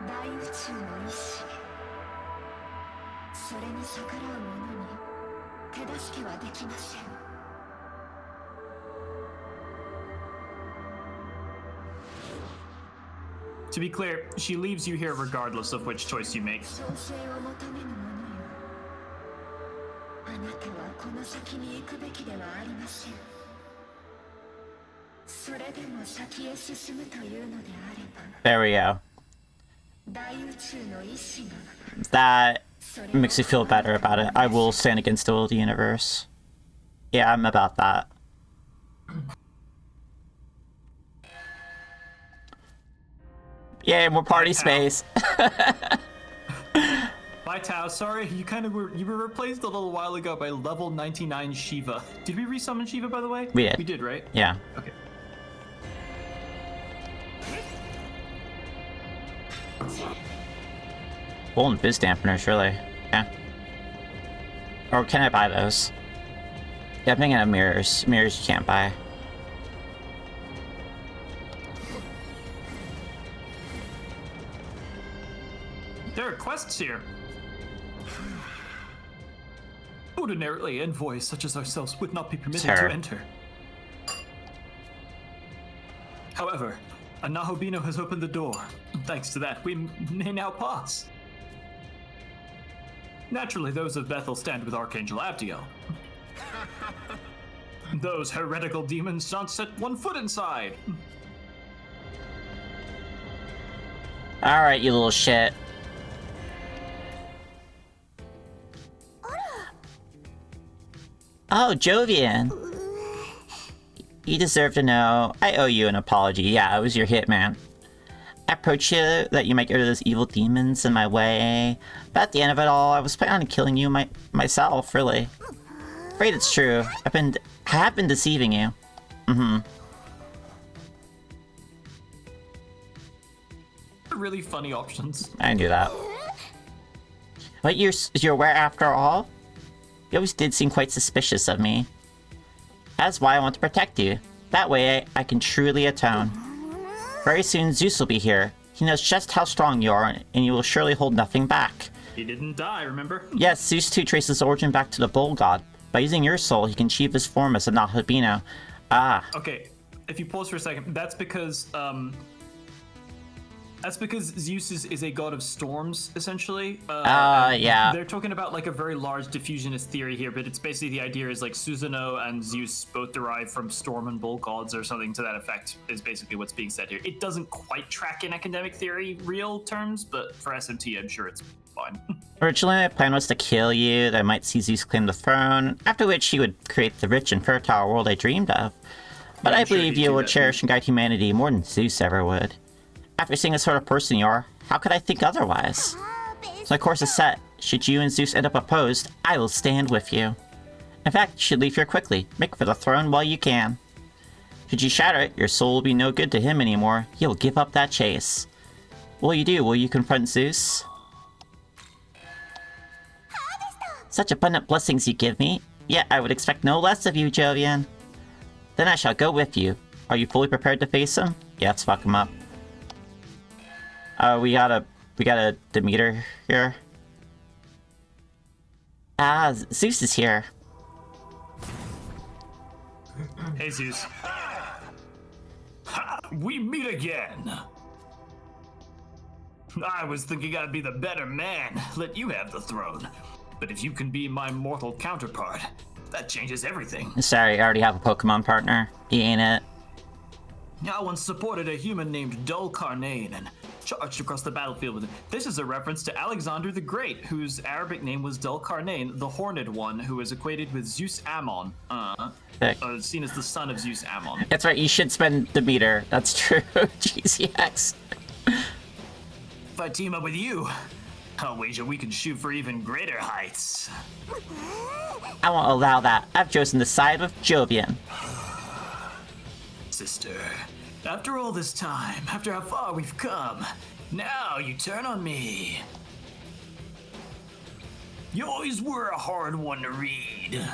大宇宙の意志それに逆らう者に手助けはできません To be clear, she leaves you here regardless of which choice you make. 創生を求めぬ者よあなたはこの先に行くべきではありませんそれでも先へ進むというのであれば There we go. 大宇宙の意志が That makes me feel better about it. I will stand against the will of the universe. Yeah, I'm about that. Yay, more party space. Bye, Tao. Sorry, you were replaced a little while ago by level 99 Shiva. Did we resummon Shiva, by the way? We did. We did, right? Yeah. Okay. Golden fizz dampeners, really. Yeah. Or can I buy those? Yeah, I'm thinking of mirrors. Mirrors you can't buy. There are quests here. Ordinarily, envoys such as ourselves would not be permitted to enter. However, a Nahobino has opened the door. Thanks to that, we may now pass. Naturally, those of Bethel stand with Archangel Abdiel. Those heretical demons don't set one foot inside. Alright, you little shit. Oh, Jovian. You deserve to know. I owe you an apology. Yeah, I was your hitman. I approached you that you might get rid of those evil demons in my way. But at the end of it all, I was planning on killing you myself, really. Afraid it's true. I have been deceiving you. Really funny options. I knew that. But you're aware after all? You always did seem quite suspicious of me. That's why I want to protect you. That way I can truly atone. Very soon Zeus will be here. He knows just how strong you are, and you will surely hold nothing back. He didn't die, remember? Yes, Zeus too traces his origin back to the bull god. By using your soul, he can achieve his form as a Nahobino. Ah. Okay, if you pause for a second, that's because Zeus is a god of storms, essentially. Yeah. They're talking about like a very large diffusionist theory here, but it's basically the idea is like Susanoo and Zeus both derive from storm and bull gods or something to that effect is basically what's being said here. It doesn't quite track in academic theory real terms, but for SMT, I'm sure it's fine. Originally, my plan was to kill you, that I might see Zeus claim the throne, after which he would create the rich and fertile world I dreamed of. But Yeah, I I'm sure believe he'd you do would that cherish and guide humanity more than Zeus ever would. After seeing the sort of person you are, how could I think otherwise? So my course is set. Should you and Zeus end up opposed, I will stand with you. In fact, you should leave here quickly. Make for the throne while you can. Should you shatter it, your soul will be no good to him anymore. He will give up that chase. What will you do? Will you confront Zeus? Such abundant blessings you give me. Yet I would expect no less of you, Jovian. Then I shall go with you. Are you fully prepared to face him? Yeah, let's fuck him up. We got a Demeter here. Ah, Zeus is here. Hey, Zeus. We meet again. I was thinking I'd be the better man, let you have the throne. But if you can be my mortal counterpart, that changes everything. Sorry, I already have a Pokemon partner. He ain't it. I once supported a human named Dul Carnane and charged across the battlefield with it. This is a reference to Alexander the Great, whose Arabic name was Dul Carnane, the Horned One, who is equated with Zeus Ammon. Seen as the son of Zeus Ammon. That's right, you should spend Demeter. That's true. GCX. If I team up with you, I'll wager we can shoot for even greater heights. I won't allow that. I've chosen the side of Jovian. Sister, after all this time, after how far we've come, now you turn on me. You always were a hard one to read.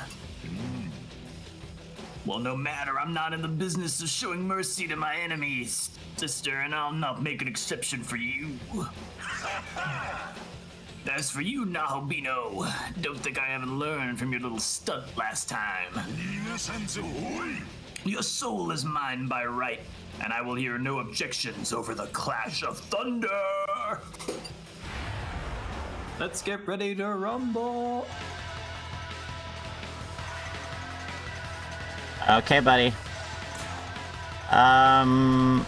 Well, no matter. I'm not in the business of showing mercy to my enemies, sister, and I'll not make an exception for you. As for you, Nahobino, don't think I haven't learned from your little stunt last time. Your soul is mine by right, and I will hear no objections over the clash of thunder. Let's get ready to rumble. Okay, buddy. I'm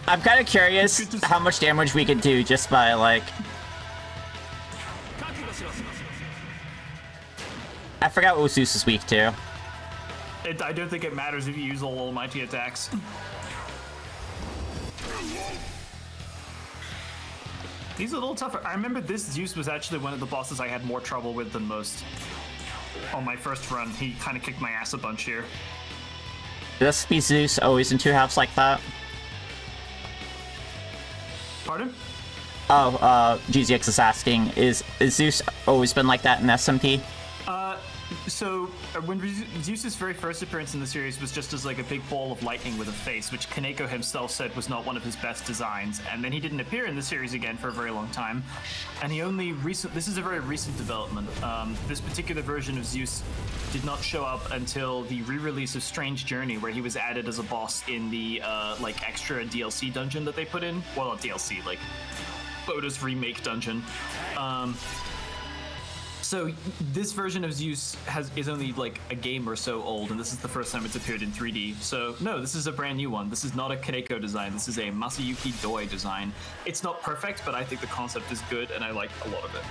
kind of curious how much damage we could do just by, like... I forgot what Zeus is weak to. I don't think it matters if you use all almighty attacks. He's a little tougher. I remember this Zeus was actually one of the bosses I had more trouble with than most. On my first run, he kind of kicked my ass a bunch here. Does be Zeus always in 2 halves like that? Pardon? Oh, GZX is asking, is Zeus always been like that in SMT? So when Zeus's very first appearance in the series was just as like a big ball of lightning with a face, which Kaneko himself said was not one of his best designs, and then he didn't appear in the series again for a very long time, and he only this is a very recent development. This particular version of Zeus did not show up until the re-release of Strange Journey, where he was added as a boss in the like extra DLC dungeon that they put in. Well, not DLC, like Boda's remake dungeon. So this version of Zeus is only like a game or so old, and this is the first time it's appeared in 3D. So no, this is a brand new one. This is not a Kaneko design. This is a Masayuki Doi design. It's not perfect, but I think the concept is good, and I like a lot of it.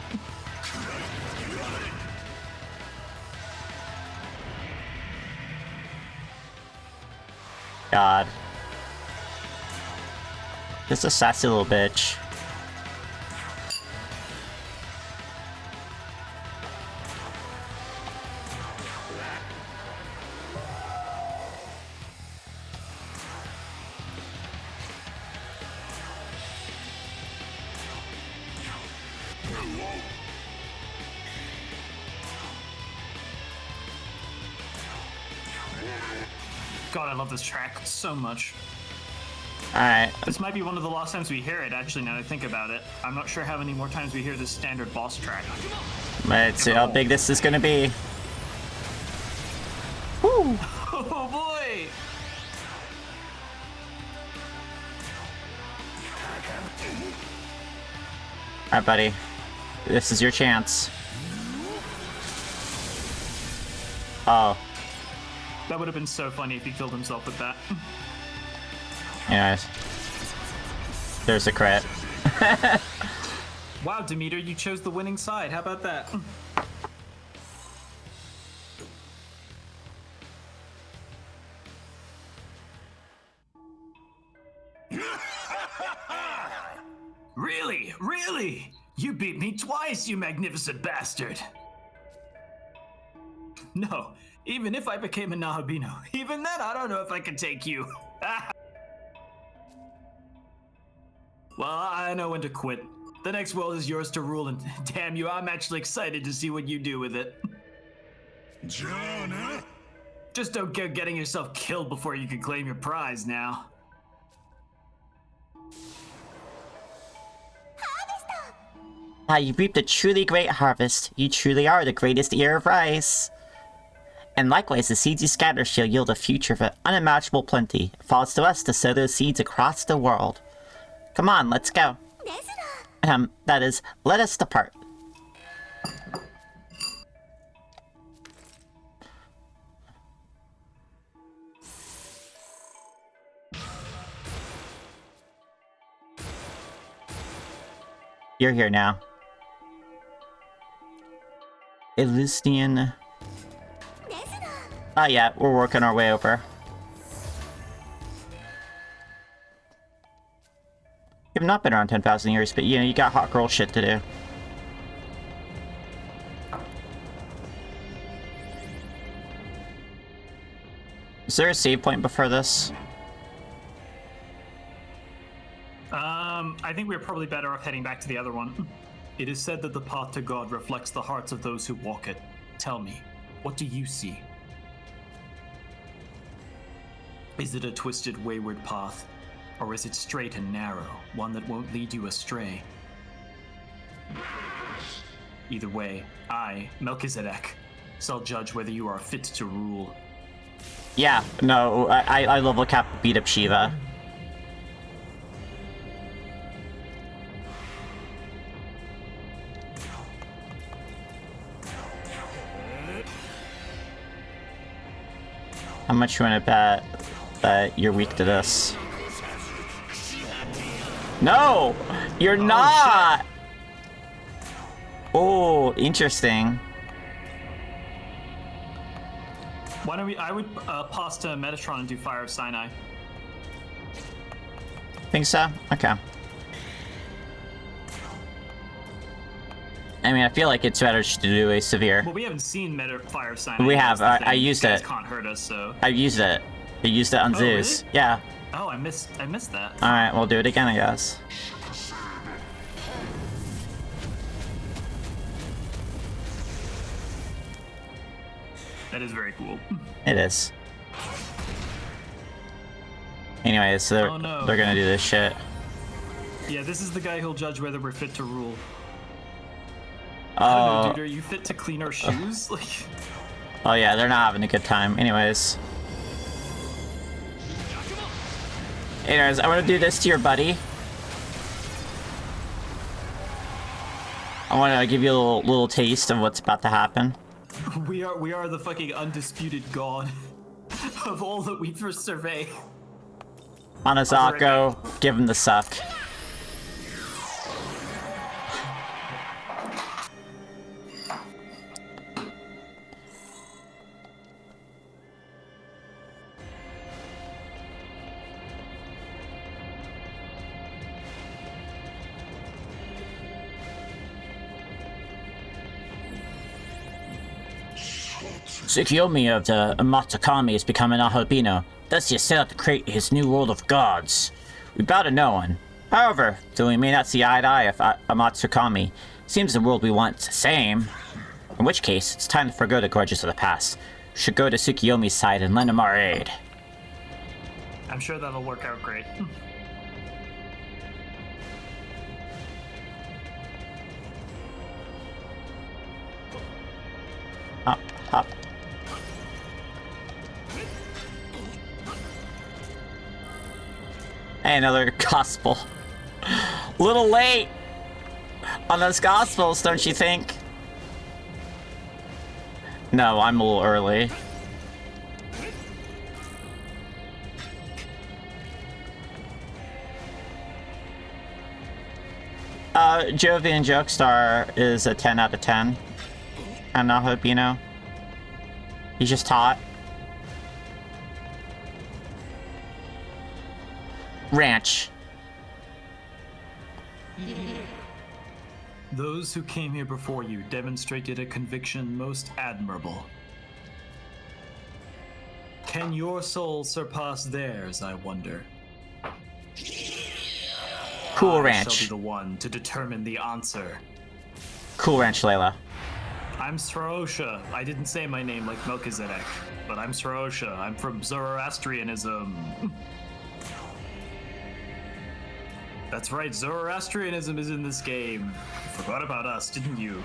God. Just a sassy little bitch. God, I love this track so much. Alright. This might be one of the last times we hear it, actually, now that I think about it. I'm not sure how many more times we hear this standard boss track. Let's see how big this is gonna be. Woo! Oh boy! Alright, buddy. This is your chance. Oh. That would have been so funny if he killed himself with that. Anyways. There's a crit. Wow, Demeter, you chose the winning side. How about that? Really? Really? You beat me twice, you magnificent bastard! No, even if I became a Nahabino, even then I don't know if I can take you. Well, I know when to quit. The next world is yours to rule, and damn you, I'm actually excited to see what you do with it. John, Just don't go getting yourself killed before you can claim your prize now. Ah, you reaped a truly great harvest. You truly are the greatest ear of rice. And likewise, the seeds you scatter shall yield a future of unimaginable plenty. It falls to us to sow those seeds across the world. Come on, let's go. That is, let us depart. You're here now. Elysian. Oh yeah, we're working our way over. You've not been around 10,000 years, but you know, you got hot girl shit to do. Is there a save point before this? I think we're probably better off heading back to the other one. It is said that the path to God reflects the hearts of those who walk it. Tell me, what do you see? Is it a twisted, wayward path? Or is it straight and narrow, one that won't lead you astray? Either way, I, Melchizedek, shall judge whether you are fit to rule. Yeah, no, I level cap beat up Shiva. How much you wanna bet that you're weak to this? No! You're not! Oh, interesting. Why don't we? I would pause to Metatron and do Fire of Sinai. Think so? Okay. I mean, I feel like it's better just to do a severe. Well, we haven't seen Fire of Sinai. We have. I used it. Can't hurt us, so. I used it. I used it on Zeus. Really? Yeah. Oh, I missed that. All right, we'll do it again, I guess. That is very cool. It is. Anyways, so they're, Oh, no. they're gonna do this shit. Yeah, this is the guy who'll judge whether we're fit to rule. I Oh. don't know, dude. Are you fit to clean our shoes? Like. Oh yeah, they're not having a good time. Anyways, I want to do this to your buddy. I want to give you a little taste of what's about to happen. We are the fucking undisputed god of all that we first survey. Hanazako, give him the suck. Tsukiyomi of the Matsukami is becoming a Albino. Thus he has set out to create his new world of gods. We bow to no one. However, though we may not see eye to eye with Matsukami, seems the world we want is the same. In which case, it's time to forgo the grudges of the past. We should go to Tsukiyomi's side and lend him our aid. I'm sure that'll work out great. Hop, hop. Hey, another gospel. Little late on those gospels, don't you think? No, I'm a little early. Jovian Jokestar is a 10 out of 10. And I hope you know. He's just hot. Ranch. Those who came here before you demonstrated a conviction most admirable. Can your soul surpass theirs, I wonder? Cool I Ranch. shall be the one to determine the answer. Cool Ranch, Layla. I'm Srosha. I didn't say my name like Melchizedek, but I'm Srosha. I'm from Zoroastrianism. That's right, Zoroastrianism is in this game. You forgot about us, didn't you?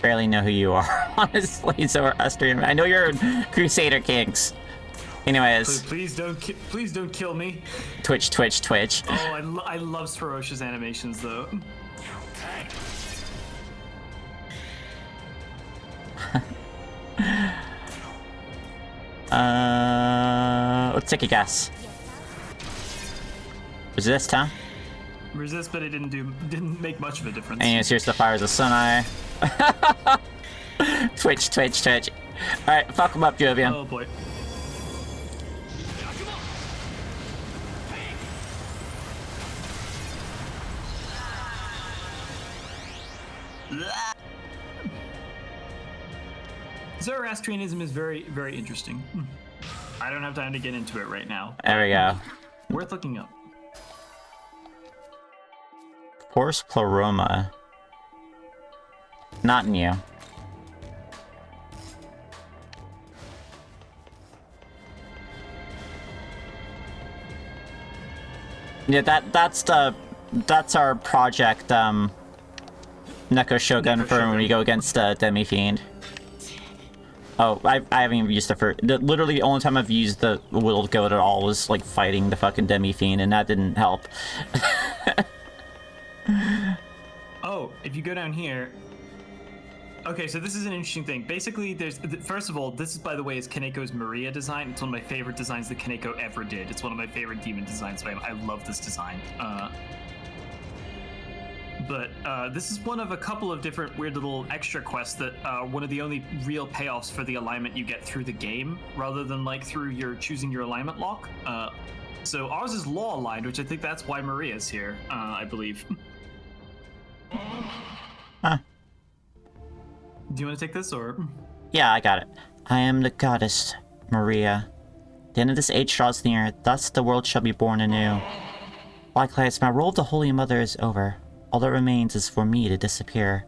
Barely know who you are, honestly, Zoroastrian. I know you're Crusader Kings. Anyways. Please don't kill me. Twitch. Oh, I love Srosha's animations though. Let's take a guess. Resist, huh? Resist, but it didn't make much of a difference. Anyways, here's the Fires of Sunai. Twitch. Alright, fuck him up, Jovian. Oh boy. Zoroastrianism is very, very interesting. I don't have time to get into it right now. There we go. Worth looking up. Horse Pleroma. Not new. Yeah, that's our project, Neko Shogun for when we go against Demi Fiend. Oh, I haven't even used it for... Literally, the only time I've used the Willed Goat at all was, like, fighting the fucking Demi Fiend, and that didn't help. Oh, if you go down here... Okay, so this is an interesting thing. Basically, first of all, this is, by the way, is Kaneko's Maria design. It's one of my favorite designs that Kaneko ever did. It's one of my favorite demon designs, so I love this design. But this is one of a couple of different weird little extra quests that one of the only real payoffs for the alignment you get through the game, rather than like through your choosing your alignment lock. So ours is law aligned, which I think that's why Maria's here, I believe. Huh. Do you want to take this, or? Yeah, I got it. I am the goddess, Maria. The end of this age draws near, thus the world shall be born anew. Likewise, my role of the Holy Mother is over. All that remains is for me to disappear.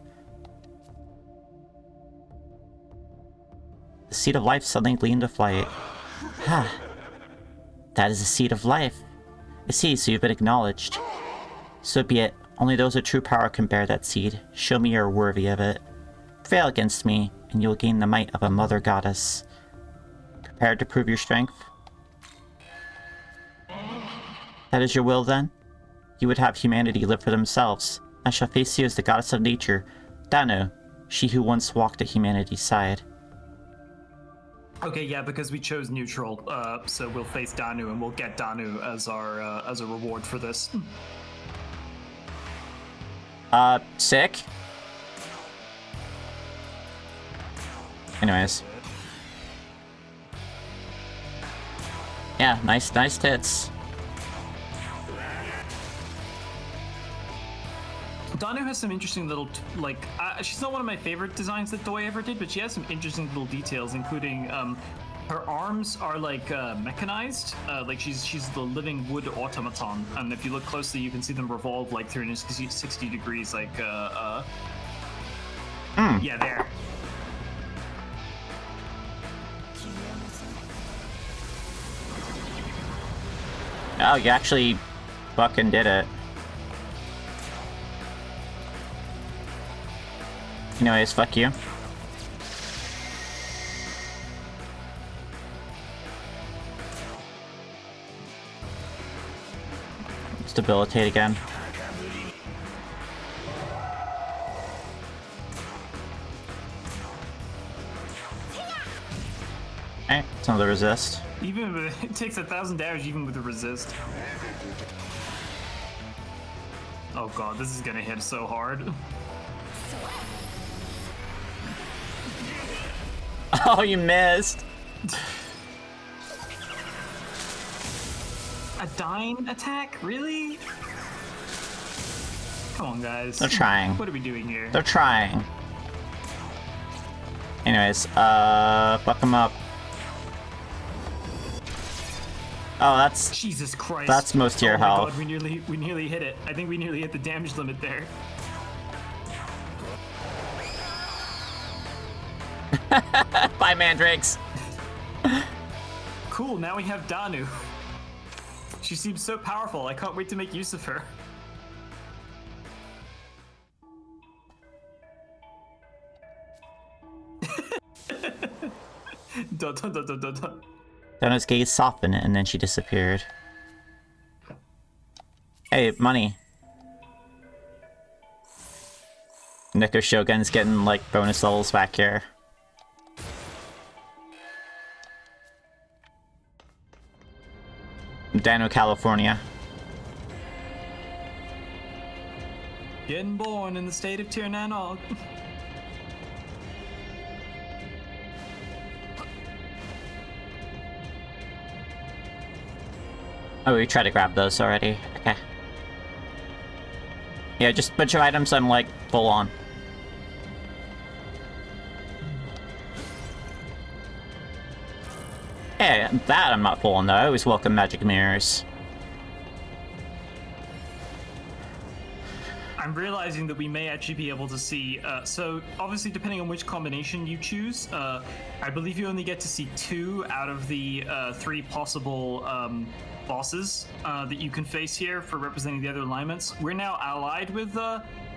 The seed of life suddenly gleamed into flight. Ha! That is the seed of life. I see, so you've been acknowledged. So be it. Only those with true power can bear that seed. Show me you're worthy of it. Prevail against me, and you will gain the might of a mother goddess. Prepared to prove your strength? That is your will, then? You would have humanity live for themselves. I shall face you as the goddess of nature, Danu, she who once walked at humanity's side. Okay, yeah, because we chose neutral, so we'll face Danu, and we'll get Danu as our as a reward for this. Sick. Anyways. Yeah, nice tits. Danu has some interesting little, she's not one of my favorite designs that Doi ever did, but she has some interesting little details, including, her arms are, mechanized. She's the living wood automaton, and if you look closely, you can see them revolve, 360 degrees, yeah, there. Oh, you actually fucking did it. Anyways, fuck you. Let's debilitate again. Okay, it's another resist. Even with, it takes 1,000 damage even with the resist. Oh god, this is gonna hit so hard. Oh, you missed. A dying attack? Really? Come on, guys. They're trying. What are we doing here? They're trying. Anyways, fuck them up. Oh, that's... Jesus Christ. That's most of your health. God, we nearly hit it. I think we nearly hit the damage limit there. Bye, mandrakes. Cool, now we have Danu. She seems so powerful. I can't wait to make use of her. Dun, dun, dun, dun, dun, dun. Danu's gaze softened and then she disappeared. Hey, money. Neko Shogun's getting, bonus levels back here. Dano, California. Getting born in the state of Tirnanog. Oh, we tried to grab those already. Okay. Yeah, just a bunch of items I'm, full on. Hey, that I'm not full on, though. I always welcome magic mirrors. I'm realizing that we may actually be able to see. So obviously, depending on which combination you choose, I believe you only get to see 2 out of the 3 possible bosses that you can face here for representing the other alignments. We're now allied with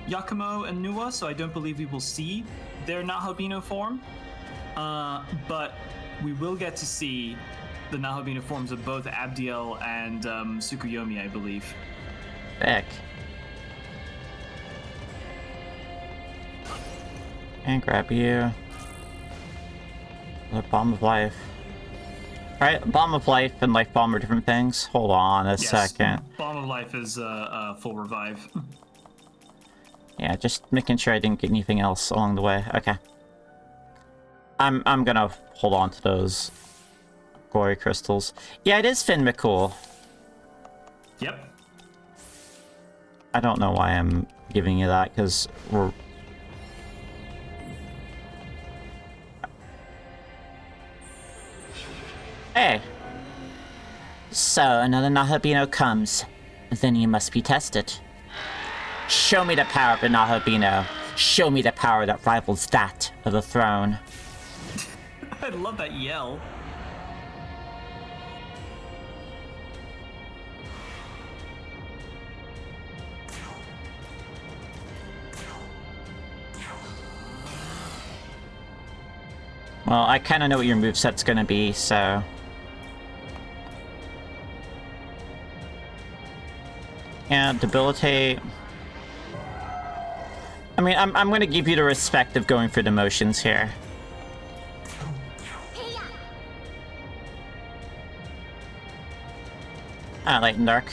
Yakumo and Nuwa, so I don't believe we will see their Nahabino form. But we will get to see the Nahabino forms of both Abdiel and Tsukuyomi, I believe. Back. And grab you. The Bomb of Life. Alright, Bomb of Life and Life Bomb are different things. Hold on a second. Bomb of Life is full revive. Yeah, just making sure I didn't get anything else along the way. Okay. I'm gonna hold on to those glory crystals. Yeah, it is Finn McCool. Yep. I don't know why I'm giving you that, because we're... Hey! So, another Nahabino comes. Then you must be tested. Show me the power of the Nahabino. Show me the power that rivals that of the throne. I love that yell. Well, I kind of know what your moveset's gonna be, so... Yeah, debilitate... I mean, I'm gonna give you the respect of going through the motions here. Light and dark.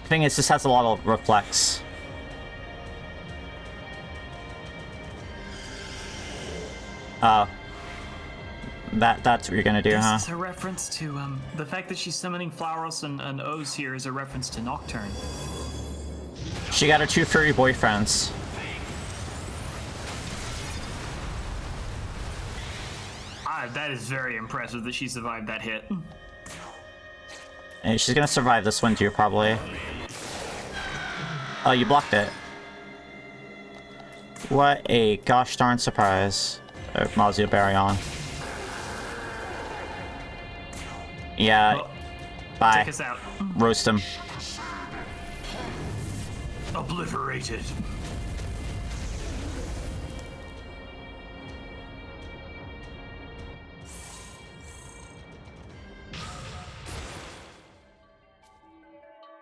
Thing is, this has a lot of reflex. Oh. That's what you're gonna do, huh? This is a reference to, the fact that she's summoning Flowers and O's here is a reference to Nocturne. She got her 2 furry boyfriends. That is very impressive that she survived that hit. And she's gonna survive this one too, probably. Oh, you blocked it. What a gosh darn surprise. Mazio Baryon. Yeah. Well, bye. take us out. Roast him. Obliterated.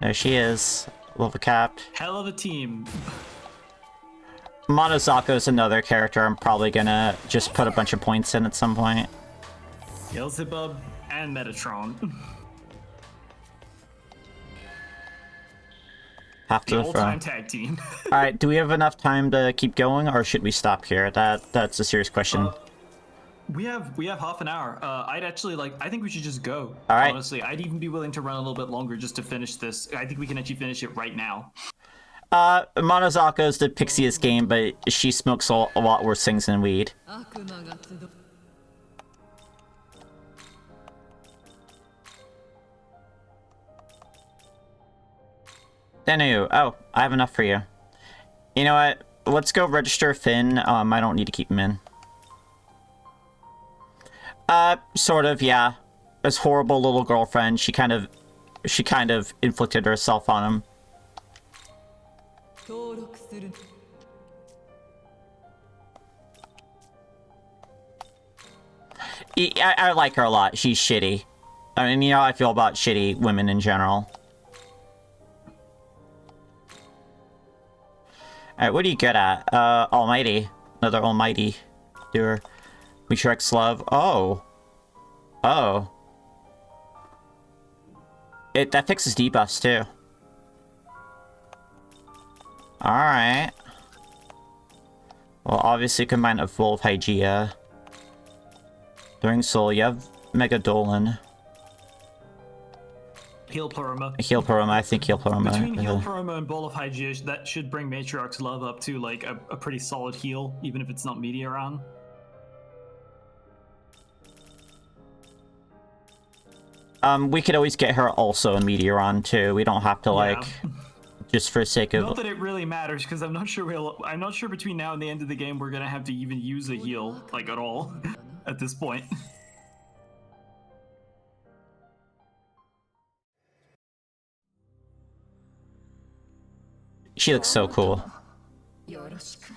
There she is. Level capped. Hell of a team. Monozako's another character I'm probably gonna just put a bunch of points in at some point. Beelzebub and Metatron. Half to The the all-time throne. tag team. Alright, do we have enough time to keep going, or should we stop here? That's a serious question. We have half an hour. I'd actually I think we should just go. All right. Honestly, I'd even be willing to run a little bit longer just to finish this. I think we can actually finish it right now. Monozako's the pixiest game, but she smokes a lot worse things than weed. Denu, oh, I have enough for you. You know what? Let's go register Finn. I don't need to keep him in. Sort of, yeah. His horrible little girlfriend, she kind of inflicted herself on him. I like her a lot. She's shitty. I mean, you know how I feel about shitty women in general. Alright, what are you good at? Almighty. Another almighty doer. Matrix love. Oh. Oh. That fixes debuffs too. Alright. Well, obviously combine a full of Hygeia. During Soul, you have Mega Dolan. Heal Paroma. Heal Paroma, I think Heal Paroma. Between Heal Paroma and Ball of Hygeia, that should bring Matriarch's Love up to like a pretty solid heal, even if it's not Meteoron. We could always get her also a Meteoron too. We don't have to like, just for sake of. Not that it really matters, because I'm not sure between now and the end of the game we're gonna have to even use a heal like at all at this point. She looks so cool. よろしく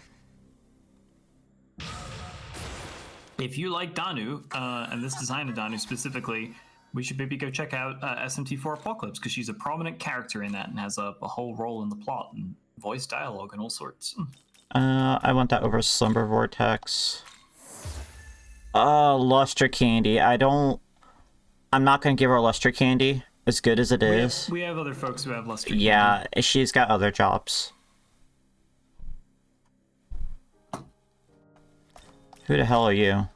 If you like Danu, and this design of Danu specifically, we should maybe go check out SMT4 Apocalypse, because she's a prominent character in that and has a whole role in the plot and voice dialogue and all sorts. I want that over Slumber Vortex. Luster Candy. I'm not gonna give her Luster Candy, as good as it is. We have other folks who have Luster Yeah, she's got other jobs. Who the hell are you?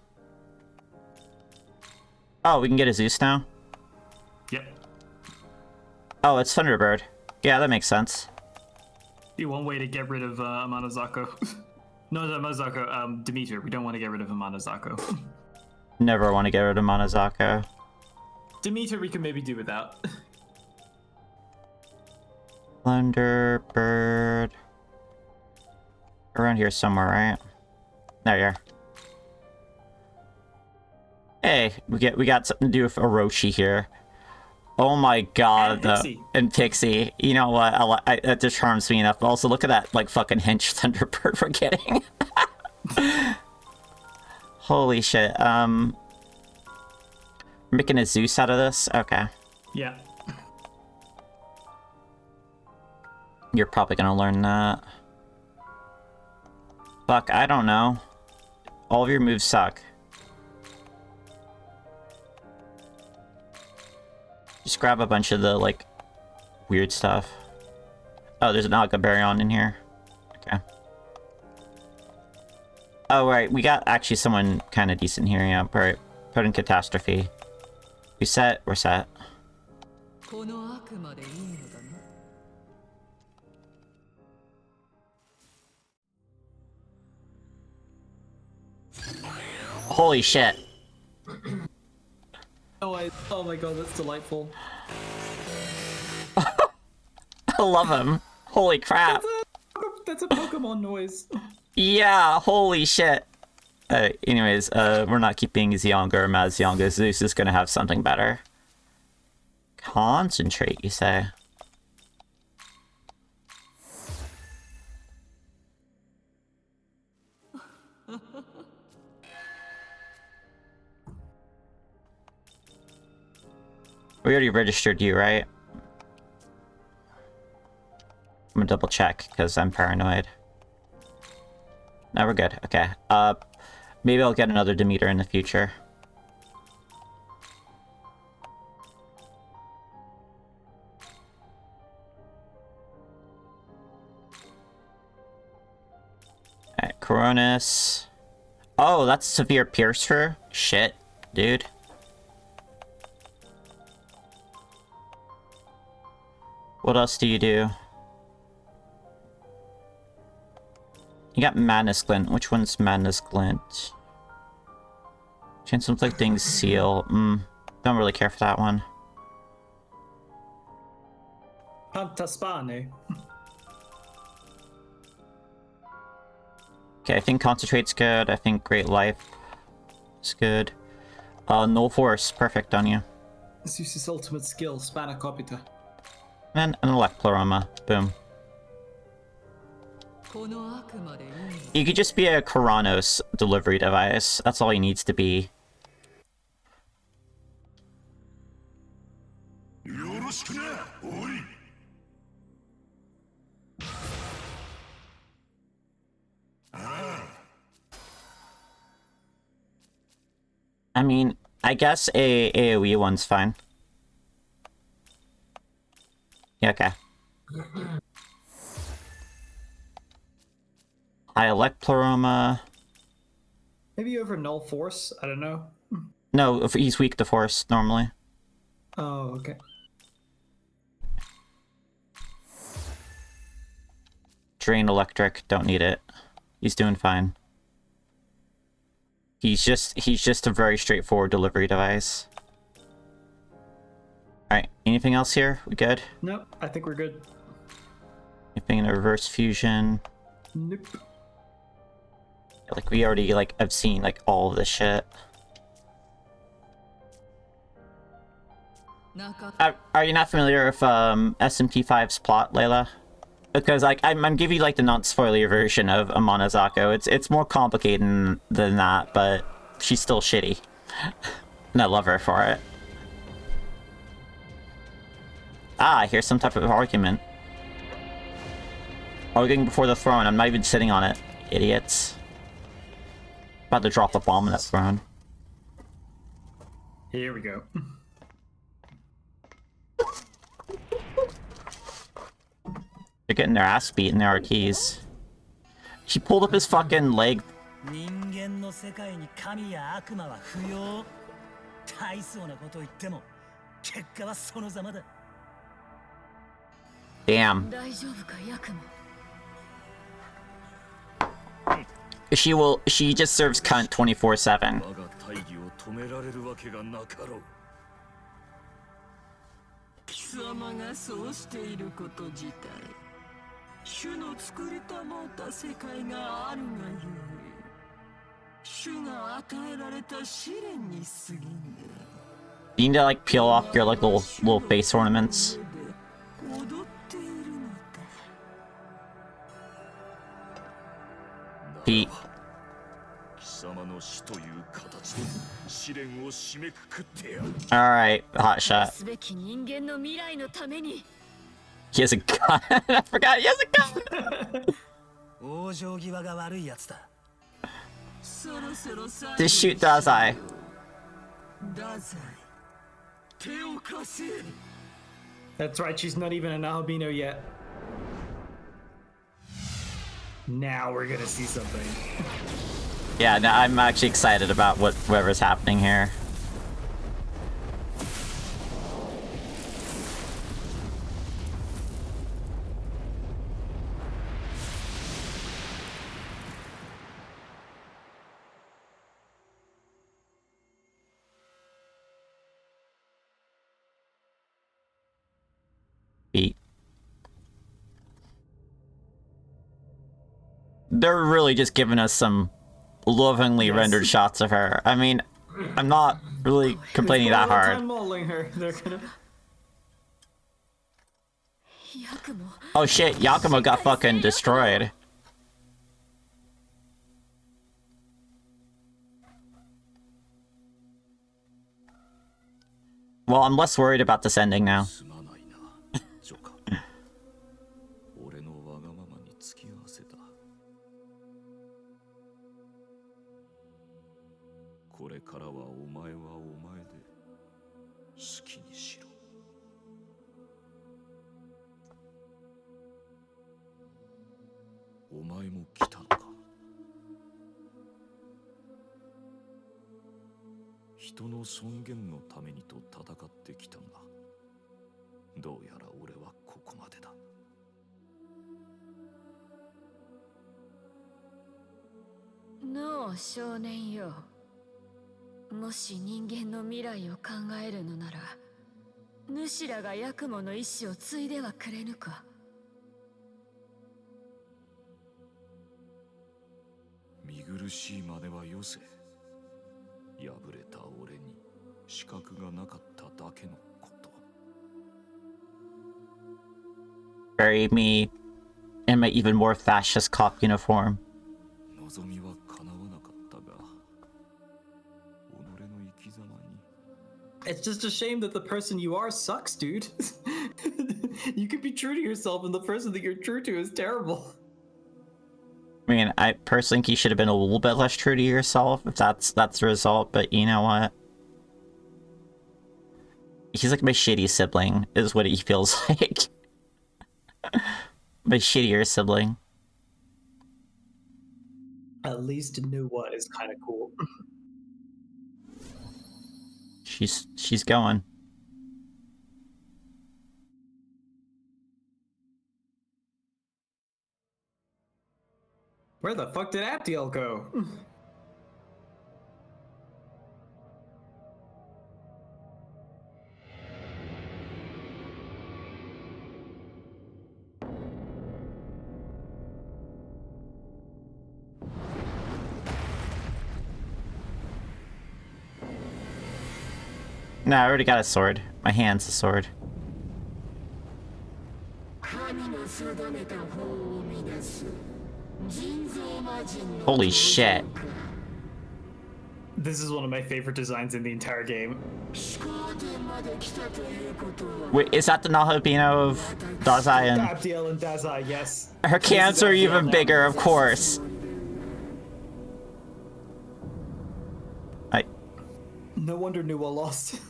Oh, we can get a Zeus now? Yep. Oh, it's Thunderbird. Yeah, that makes sense. Be one way to get rid of Amanozako. No, Amanozako, Demeter. We don't want to get rid of Amanozako. Never want to get rid of Monozako. Demeter we can maybe do without. Thunderbird. Around here somewhere, right? There you are. Hey, we got something to do with Orochi here. Oh my god, and Pixie. You know what? That just charms me enough. But also, look at that, like, fucking hench Thunderbird we're getting. Holy shit. We're making a Zeus out of this? Okay. Yeah. You're probably gonna learn that. Fuck, I don't know. All of your moves suck. Just grab a bunch of the, like, weird stuff. Oh, there's an Algabaryon in here. Okay. Oh, right. We got actually someone kind of decent here. Yeah, right. Put in Catastrophe. We set? We're set. この悪魔でいいのだな。Holy shit. Oh my god, that's delightful. I love him. Holy crap. That's a Pokemon noise. Yeah, holy shit. Anyways, we're not keeping Xianga or Maz Xianga. Zeus is gonna have something better. Concentrate, you say? We already registered you, right? I'm gonna double check, because I'm paranoid. No, we're good. Okay. Maybe I'll get another Demeter in the future. Alright, Coronis. Oh, that's Severe Pierce for? Shit, dude. What else do you do? You got Madness Glint. Which one's Madness Glint? Chance Inflicting Seal. Don't really care for that one. Pantaspane. Okay, I think Concentrate's good. I think Great Life is good. Null Force. Perfect on you. Zeus's ultimate skill, Spanakopita. And an Elecploroma. Boom. この悪魔でいいのだ。 You could just be a Kuranos delivery device. That's all he needs to be. I mean, I guess a AoE one's fine. Yeah, okay. I Elecploroma. Maybe over Null Force? I don't know. No, if he's weak to Force normally. Oh, okay. Drain Electric, don't need it. He's doing fine. He's just a very straightforward delivery device. Anything else here? We good? Nope, I think we're good. Anything in a reverse fusion? Nope. Like we already I've seen like all of this shit. Are you not familiar with SMT5's plot, Layla? Because like I'm giving you like the non-spoiler version of Amanazako. It's more complicated than that, but she's still shitty. And I love her for it. Ah, here's some type of argument. Arguing before the throne. I'm not even sitting on it. Idiots. About to drop a bomb on that throne. Here we go. They're getting their ass beat in their RTs. He pulled up his fucking leg. Damn. She just serves cunt 24/7. 貴様がそうしていること自体主の作りたもうた世界があるがゆえ主が与えられた試練に過ぎぬ You need to like peel off your like little face ornaments. 踊っているのだ Pete. 貴様の死という形で試練を締めくくってやる Alright, hot shot. すべき人間の未来のために He has a gun. I forgot he has a gun. 往生際が悪いやつだ Just shoot Dazai. ダザイ手を貸せ That's right, she's not even an albino yet. Now we're gonna see something. Yeah, no, I'm actually excited about whatever's happening here. They're really just giving us some lovingly rendered shots of her. I mean, I'm not really complaining that hard. Oh shit, Yakumo got fucking destroyed. Well, I'm less worried about this ending now. 俺のわがままに付き合わせたこれからはお前はお前で好きにしろお前も来たのか人の尊厳のためにと戦ってきたがどうやら俺はここまでだのう少年よもし人間の未来を考えるのなら主らがヤクモの意志を継いではくれぬか見苦しい真似はよせ敗れた俺に資格がなかっただけのこと Bury me in my even more fascist cop uniform. 望みは叶わなかったが己の生き様に It's just a shame that the person you are sucks, dude. You could be true to yourself and the person that you're true to is terrible. I mean, I personally think you should have been a little bit less true to yourself, if that's the result, but you know what? He's like my shitty sibling, is what he feels like. My shittier sibling. At least knew what is kind of cool. She's going. Where the fuck did Abdiel go? No, I already got a sword. My hand's a sword. Holy shit. This is one of my favorite designs in the entire game. Wait, is that the Nahabino of Dazai? And Abdiel and Dazai, yes. her cans are even bigger, of course. No wonder Nuwa lost.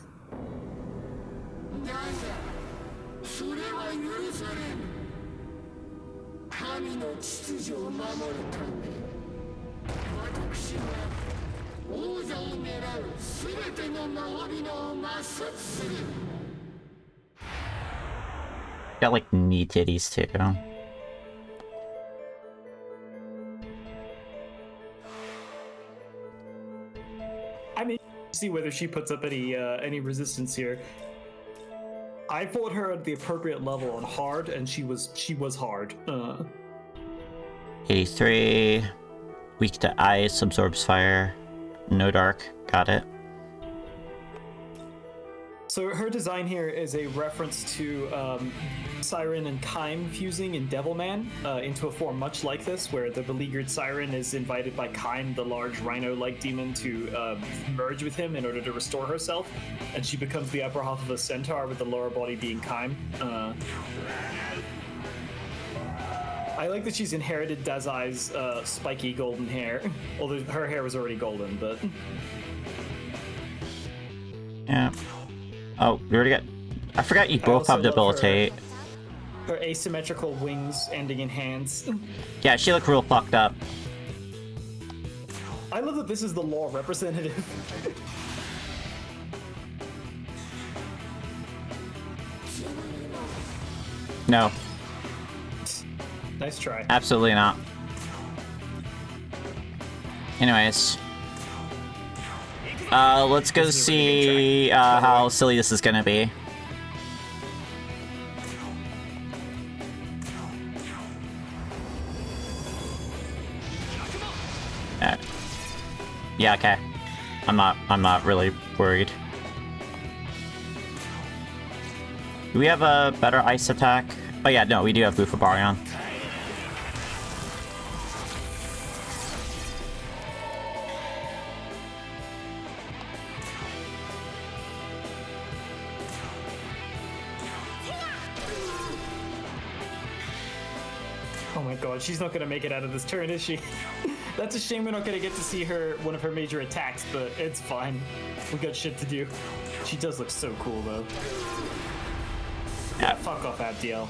Got like knee titties too. I mean, see whether she puts up any resistance here. I fought her at the appropriate level on hard, and she was hard. 83. Weak to ice, absorbs fire. No dark. Got it. So her design here is a reference to Siren and Kaim fusing in Devilman into a form much like this, where the beleaguered Siren is invited by Kaim, the large rhino-like demon, to merge with him in order to restore herself, and she becomes the upper half of a centaur with the lower body being Kaim. I like that she's inherited Dazai's spiky golden hair, although her hair was already golden, but... Yeah. Oh, we already got... I forgot you both have debilitate. Her asymmetrical wings ending in hands. Yeah, she looked real fucked up. I love that this is the law representative. No. Nice try. Absolutely not. Anyways. Let's go see how silly this is gonna be. Yeah, okay. I'm not really worried. Do we have a better ice attack? Oh yeah, no, we do have Bufabarion. Oh my god, she's not gonna make it out of this turn, is she? That's a shame we're not gonna get to see one of her major attacks, but it's fine. We got shit to do. She does look so cool, though. Yeah, fuck off, Abdiel.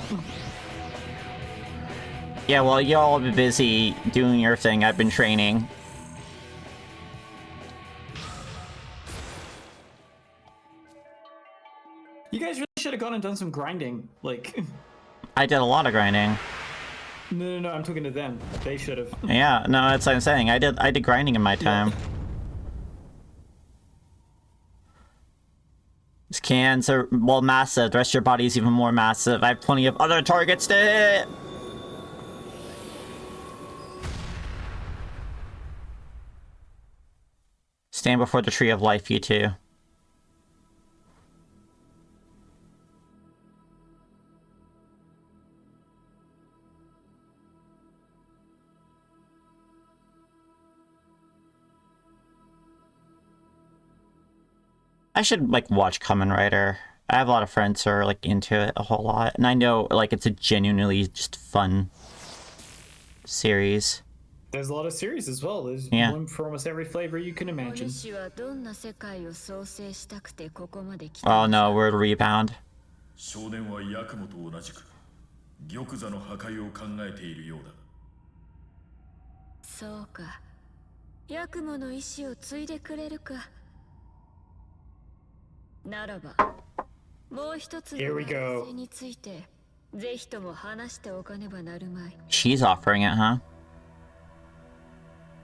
Yeah, well, y'all have been busy doing your thing. I've been training. You guys really should have gone and done some grinding. Like... I did a lot of grinding. No, I'm talking to them. They should have. Yeah, no, that's what I'm saying. I did grinding in my time. Yeah. These cans are, well, massive. The rest of your body is even more massive. I have plenty of other targets to hit. Stand before the tree of life, you two. I should, like, watch Kamen Rider. I have a lot of friends who are, like, into it a whole lot. And I know, like, it's a genuinely just fun series. There's a lot of series as well. There's one for almost every flavor you can imagine. Oh no, word rebound. 少年はヤクモと同じく玉座の破壊を考えているようだ。そうか。ヤクモの意志を継いでくれるか。ならば、もう一つの可能性について、ぜひとも話しておかねばなるまい。She's offering it, huh?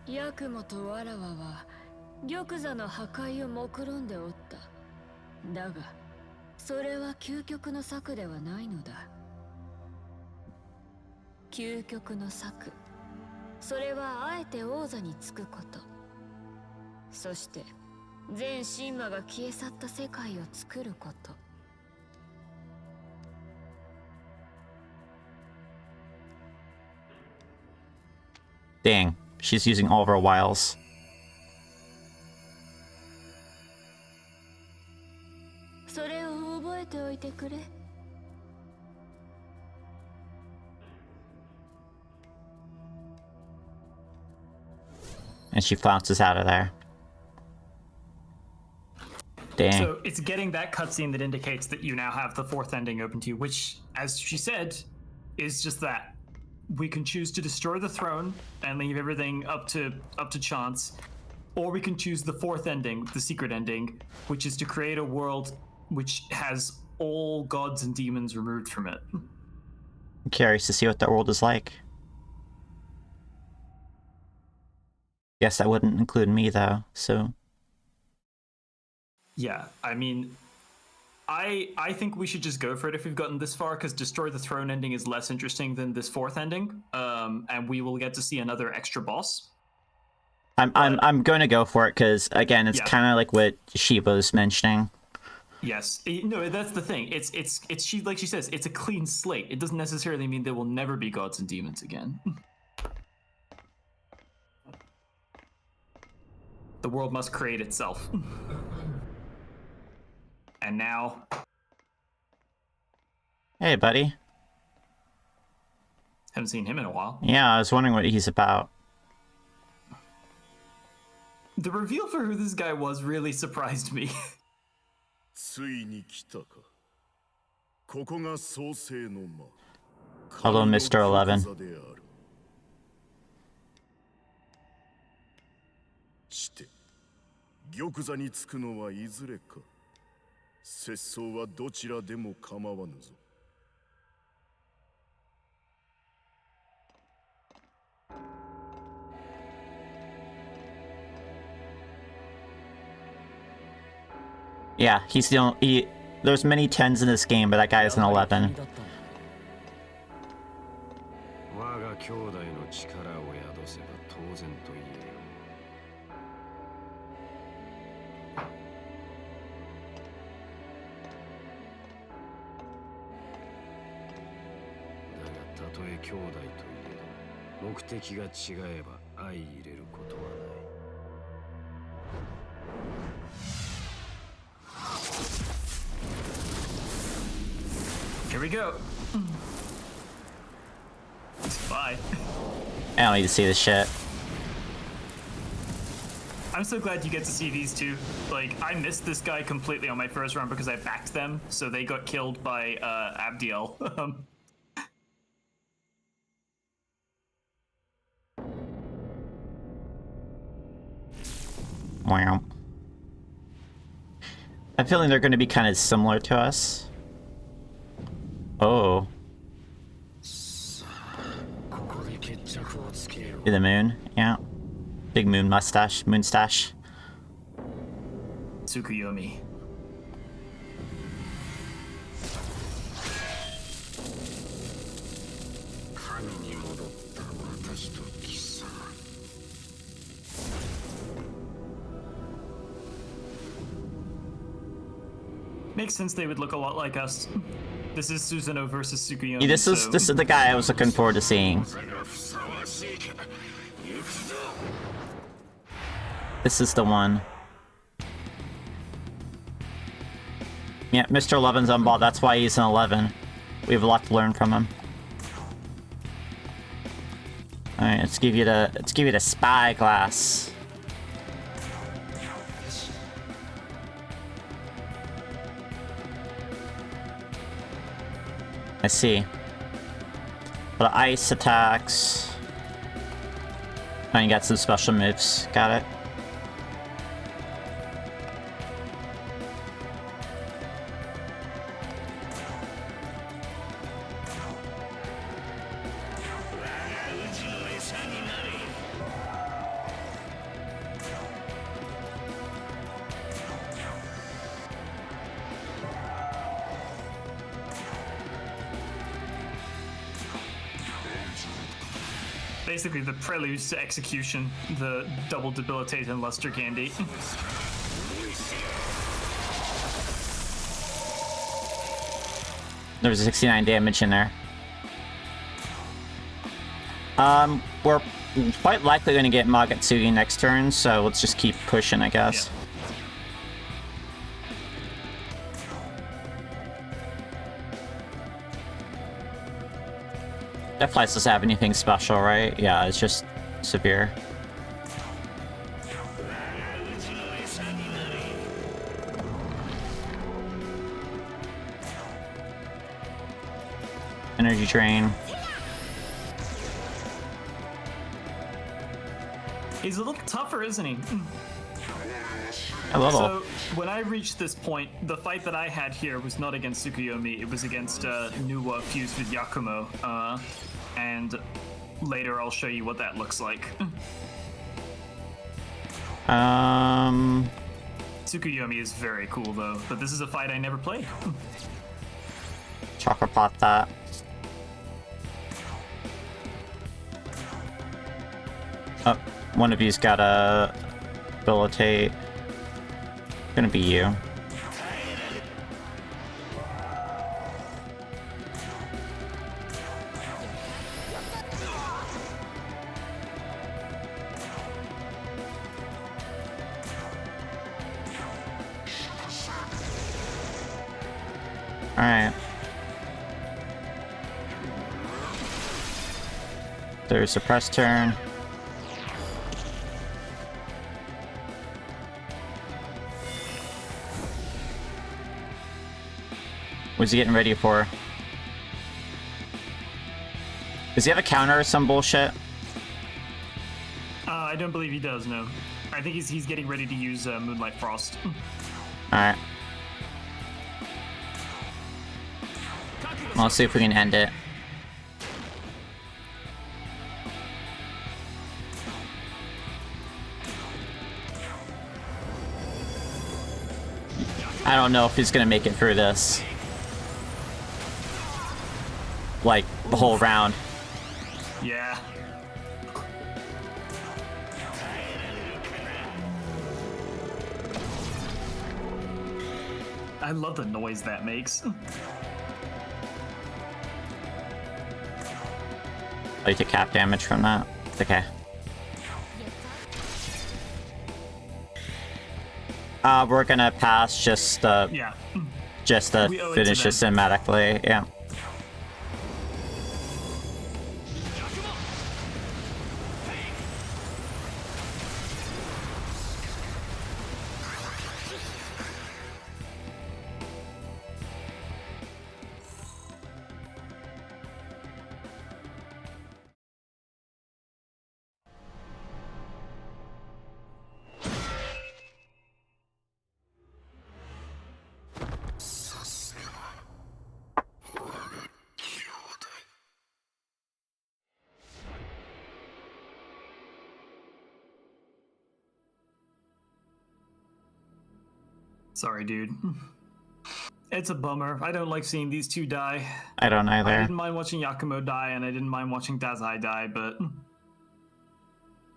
ヤクモとわらわは玉座の破壊を目論んでおった。だが、それは究極の策ではないのだ。究極の策、それはあえて王座につくこと。そして、全神魔が消え去った世界を作ること。Dang, she's using all of her wiles. それを覚えておいてくれ。And she flounces out of there. Dang. So it's getting that cutscene that indicates that you now have the fourth ending open to you, which, as she said, is just that. We can choose to destroy the throne and leave everything up to chance, or we can choose the fourth ending, the secret ending, which is to create a world which has all gods and demons removed from it. I'm curious to see what that world is like. Guess that wouldn't include me though, so... Yeah, I mean, I think we should just go for it if we've gotten this far, because Destroy the Throne ending is less interesting than this fourth ending, and we will get to see another extra boss. I'm going to go for it because again, it's kind of like what Shiva's mentioning. Yes, no, that's the thing. It's she, like she says, it's a clean slate. It doesn't necessarily mean there will never be gods and demons again. The world must create itself. And now... Hey, buddy. Haven't seen him in a while. Yeah, I was wondering what he's about. The reveal for who this guy was really surprised me. Hello, Mr. 11. 玉座につくのはいずれか。節操はどちらでも構わぬぞ。Yeah, he's the only. There's many 10s in this game, but that guy is an 11. 我が兄弟の力を宿せば当然と言えよ。だがたとえ兄弟といえど、目的が違えば相入れることはない。Here we go. Bye. I don't need to see this shit. I'm so glad you get to see these two. Like, I missed this guy completely on my first run because I backed them, so they got killed by Abdiel. Wow. I'm feeling they're going to be kind of similar to us. Oh. The moon, yeah. Big moon mustache, moon stache. Tsukuyomi. Makes sense they would look a lot like us. This is Susanoo versus Tsukuyomi. Yeah, this is the guy I was looking forward to seeing. This is the one. Yeah, Mr. 11's on ball. That's why he's an 11. We have a lot to learn from him. All right, let's give you the spyglass. I see. The ice attacks. Oh, you got some special moves. Got it. Basically the preludes to execution, the double debilitate and luster candy. There was 69 damage in there. We're quite likely going to get Magatsugi next turn, so let's just keep pushing, I guess. Yeah. That flies doesn't have anything special, right? Yeah, it's just severe. Energy drain. He's a little tougher, isn't he? A little. So when I reached this point, the fight that I had here was not against Tsukuyomi. It was against Nuwa fused with Yakumo. And later I'll show you what that looks like. Tsukuyomi is very cool though, but this is a fight I never played. Chakra pot that. Oh, one of you's gotta debilitate. Gonna be you. Alright. There's a press turn. What's he getting ready for? Does he have a counter or some bullshit? I don't believe he does, no. I think he's getting ready to use Moonlight Frost. Alright. Well, let's see if we can end it. I don't know if he's gonna make it through this. Like, the whole round. Yeah. I love the noise that makes. Oh, you take half damage from that? It's okay. We're gonna pass just to finish this cinematically, yeah. Sorry, dude. It's a bummer. I don't like seeing these two die. I don't either. I didn't mind watching Yakumo die, and I didn't mind watching Dazai die, but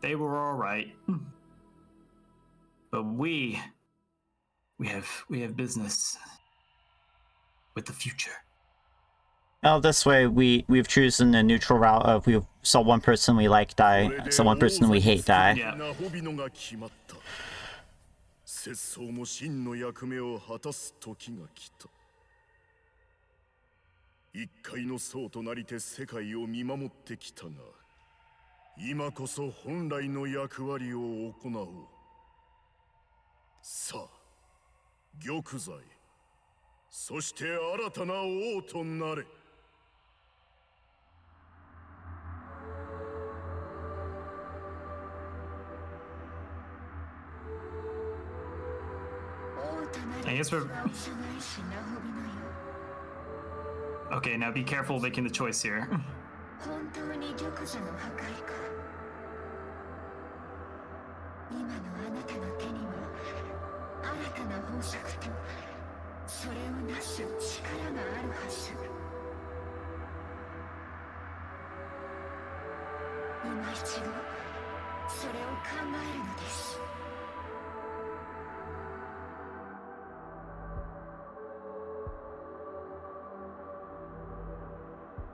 they were all right. But we have business with the future. Well, this way we've chosen the neutral route of we saw one person we like die, saw one person we hate die. Yeah. 節操も真の役目を果たす時が来た。一介の僧となりて世界を見守ってきたが、今こそ本来の役割を行おう。さあ、玉座へ。そして新たな王となれ。I guess we're... Okay, now be careful making the choice here. 本当に玉座の破壊か。今のあなたの手には新たな方策とそれをなす力があるはず。今一度それを考えるのです。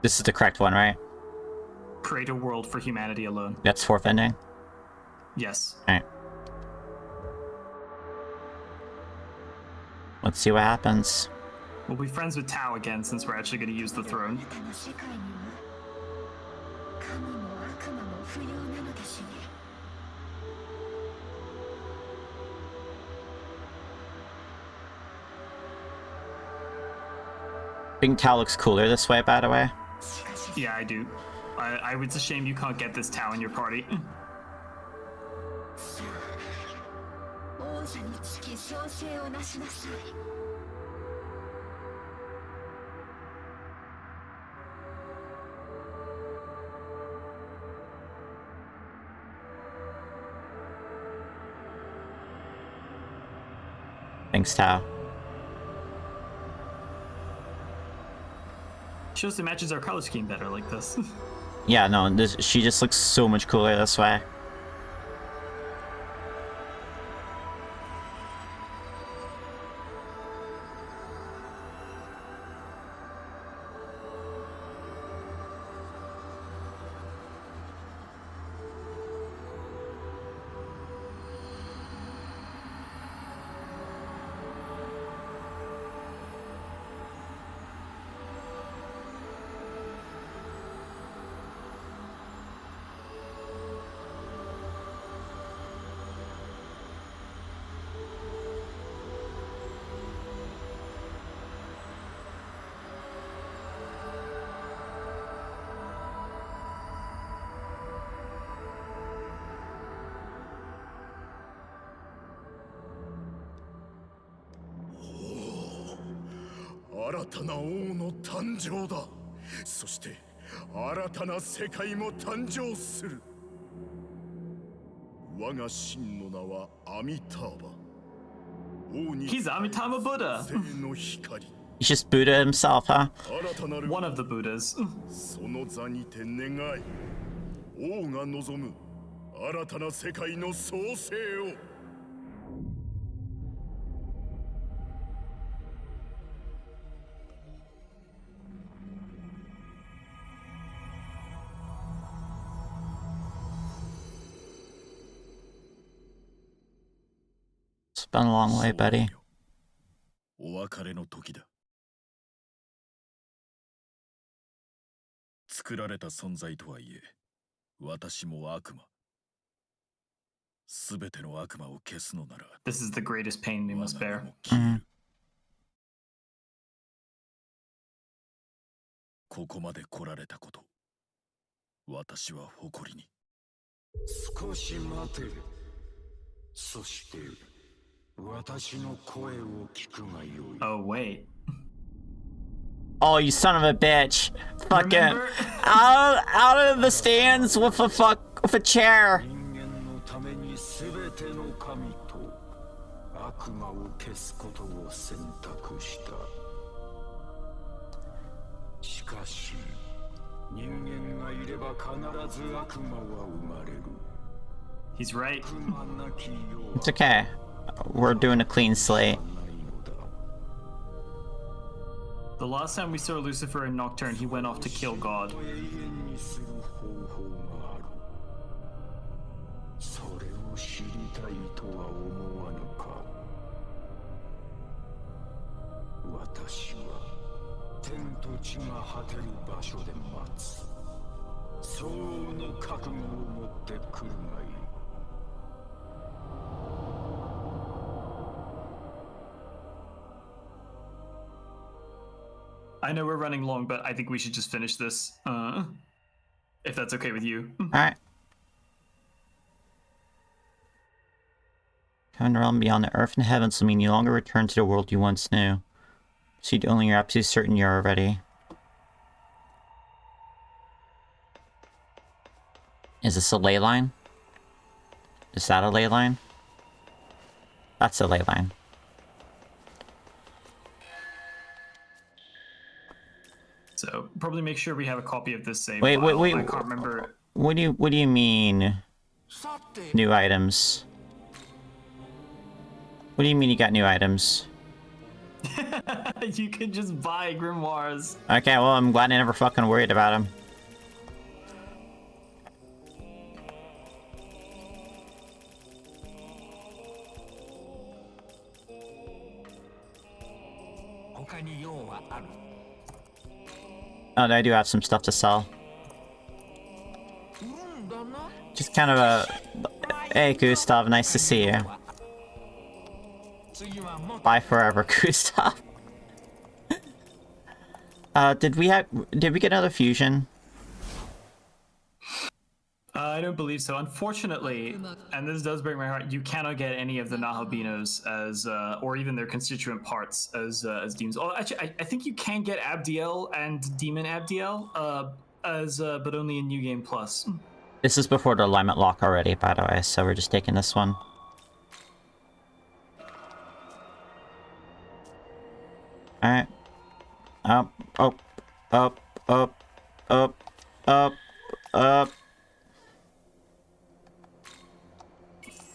This is the correct one, right? Create a world for humanity alone. That's fourth ending? Yes. Alright. Let's see what happens. We'll be friends with Tao again since we're actually going to use the throne. あなたの世界には神も悪魔も不要なのですね。 I think Tao looks cooler this way, by the way. しかし Yeah, I do. It's a shame you can't get this Tao in your party. 王者につき創生をなしなさい。 Thanks, Tao. Shows it matches our color scheme better like this. Yeah, no, she just looks so much cooler this way. Oh, 新たな王の誕生だ。そして新たな世界も誕生する。我が真の名はアミターバ。王に He's Amitabha Buddha. 生の光。 He's just Buddha himself, huh? 新たなる One of the Buddhas. その座にて願い。王が望む新たな世界の創生を。 It's been a long way, buddy. お別れの時だ。作られた存在とはいえ、私も悪魔。すべての悪魔を消すのなら、 This is the greatest pain we must 我が bear. 名も消える。ここまで来られたこと、私は誇りに。少し待て。そして私の声を聞くがよい。 Oh, wait. Oh, you son of a bitch! Fucking Remember? out of the stands with a chair. 人間のために全ての神と悪魔を消すことを選択した。しかし人間がいれば必ず悪魔は生まれる。 He's right. 悪魔なき世は It's okay. We're doing a clean slate. ないのだ。 The last time we saw Lucifer in Nocturne, he went off to kill God. 永遠にする方法がある。それを知りたいとは思わぬか。私は天と地が果てる場所で待つ。相応の覚悟を持ってくるがいい。 I know we're running long, but I think we should just finish this. If that's okay with you. Alright. Coming around beyond the earth and heavens will mean you no longer return to the world you once knew. So only you're absolutely certain you're already. Is this a ley line? Is that a ley line? That's a ley line. So probably make sure we have a copy of this save. Wait, file. wait. I can't remember. What do you mean? New items. What do you mean you got new items? You can just buy grimoires. Okay, well, I'm glad I never fucking worried about him. Oh, I do have some stuff to sell. Just kind of a... Hey, Gustav, nice to see you. Bye forever, Gustav. Did we get another fusion? I don't believe so. Unfortunately, and this does break my heart, you cannot get any of the Nahabinos as, or even their constituent parts as demons. Oh, actually, I think you can get Abdiel and Demon Abdiel, but only in New Game Plus. This is before the alignment lock already, by the way, so we're just taking this one. Alright. Up, up, up, up, up, up, up.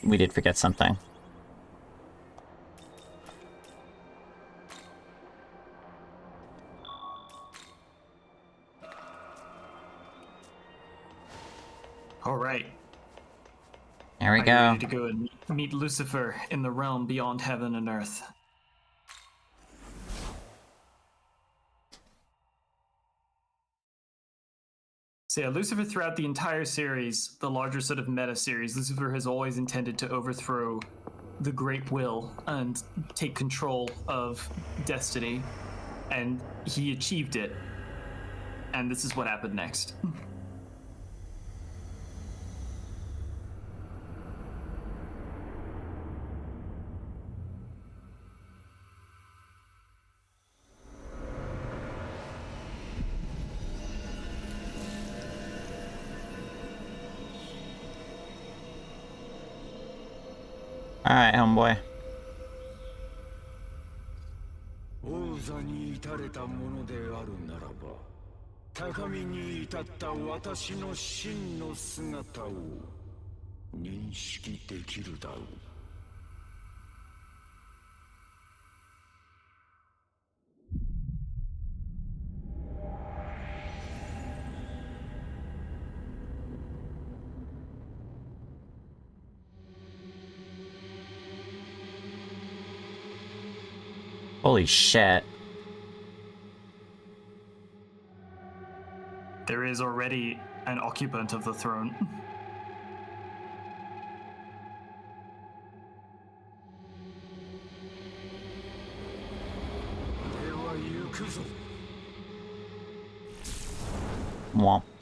We did forget something. All right. There we Are go. you ready to go and meet Lucifer in the realm beyond heaven and earth? So yeah, Lucifer throughout the entire series, the larger sort of meta series, Lucifer has always intended to overthrow the Great Will and take control of destiny, and he achieved it. And this is what happened next. Alright, homeboy. 王座に至れたものであるならば、高みに至った私の真の姿を認識できるだろう。Holy shit. There is already an occupant of the throne. では行くぞ。Womp.「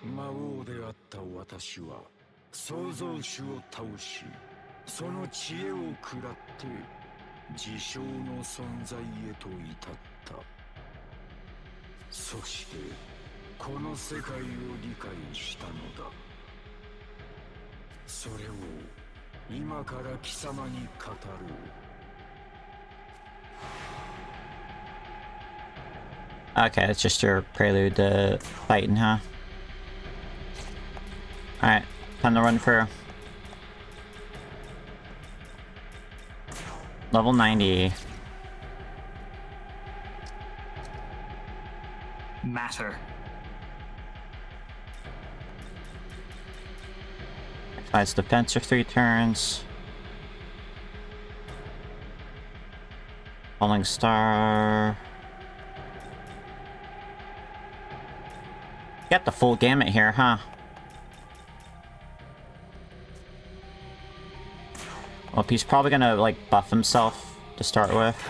魔王であった私は創造主を倒し、その知恵を食らって自称の存在へと至った。そしてこの世界を理解したのだ。それを今から貴様に語ろう。Okay, that's just your prelude to fighting, huh? Alright, time to run through. Level 90. Matter. Applies defense for 3 turns. Falling Star. Got the full gamut here, huh? Well, he's probably gonna, like, buff himself to start with.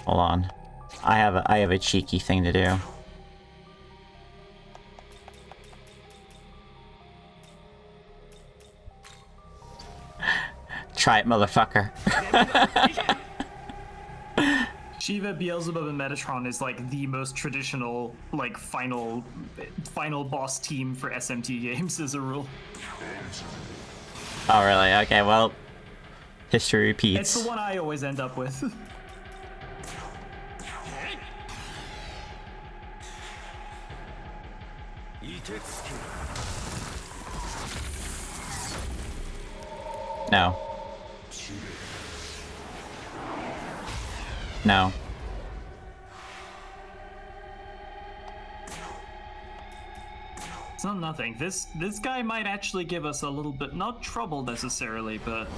Hold on. I have a cheeky thing to do. Try it, motherfucker. Shiva, Beelzebub, and Metatron is like the most traditional, like final boss team for SMT games as a rule. Oh, really? Okay, well, history repeats. It's the one I always end up with. No. No. It's not nothing. This guy might actually give us a little bit, not trouble necessarily, but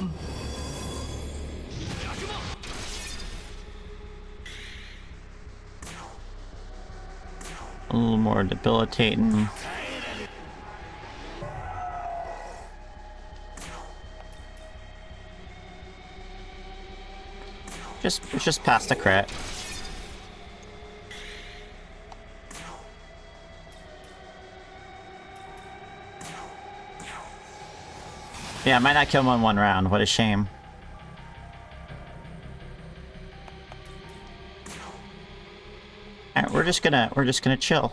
A little more debilitating. Just past the crit. Yeah, I might not kill him in one round. What a shame. Alright, we're just gonna chill.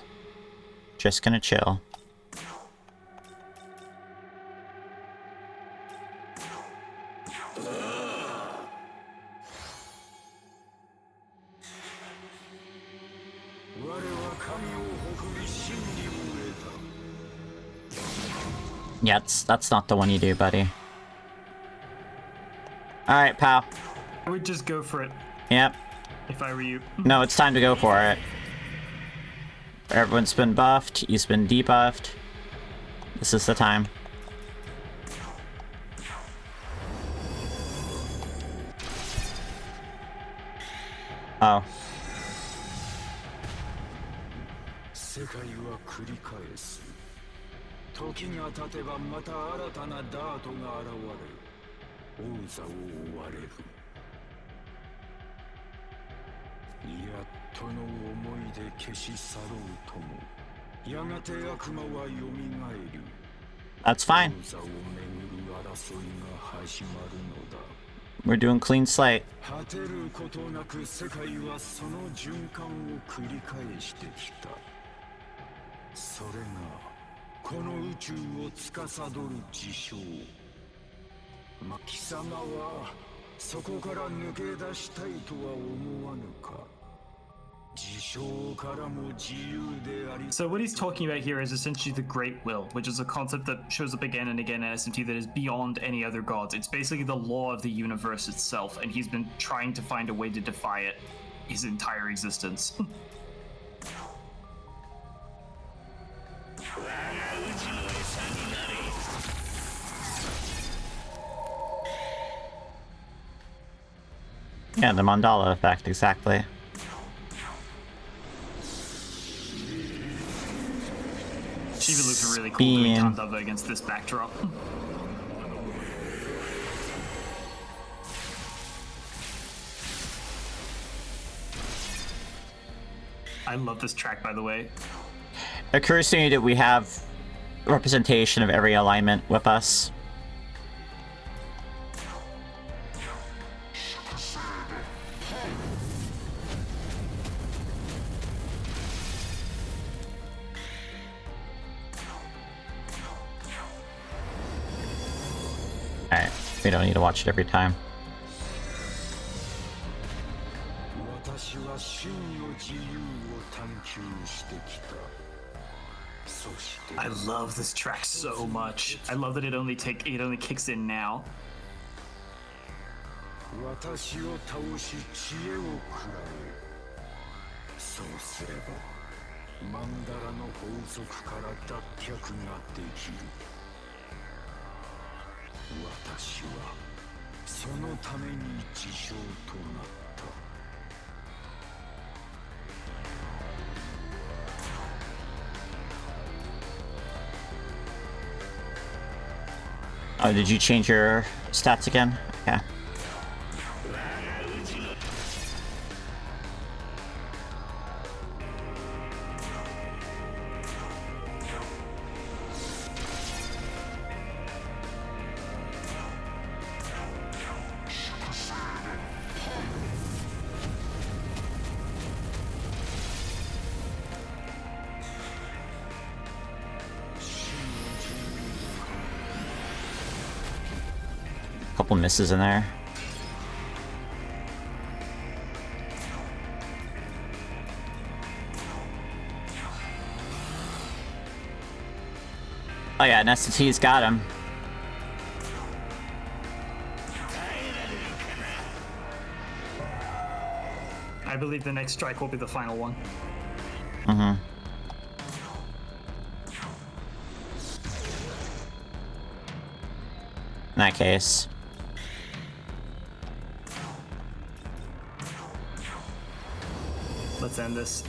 Just gonna chill. Yeah, that's not the one you do, buddy. Alright, pal. I would just go for it Yep. if I were you. No, it's time to go for it. Everyone's been buffed, he's been debuffed. This is the time. Oh. 世界は繰り返す。時が経てばまた新たなダートが現れ、王座を追われる。やっとの思いで消し去ろうとも、やがて悪魔は蘇る。 That's fine. 王座をめぐる争いが始まるのだ。 We're doing clean slate. 果てることなく世界はその循環を繰り返してきた。それがこの宇宙を司る事象。貴様はそこから抜け出したいとは思わぬか。 So what he's talking about here is essentially the Great Will, which is a concept that shows up again and again in SMT that is beyond any other gods. It's basically the law of the universe itself, and he's been trying to find a way to defy it his entire existence. Yeah, the mandala effect, exactly. Shiva looks really cool doing Tandava against this backdrop. I love this track, by the way. It occurs to me that we have representation of every alignment with us. Alright, we don't need to watch it every time. I love this track so much. I love that it only kicks in now. Oh, did you change your stats again? Yeah. couple misses in there. Oh yeah, and SMT's got him. I believe the next strike will be the final one. Mm-hmm. In that case. Let's end this.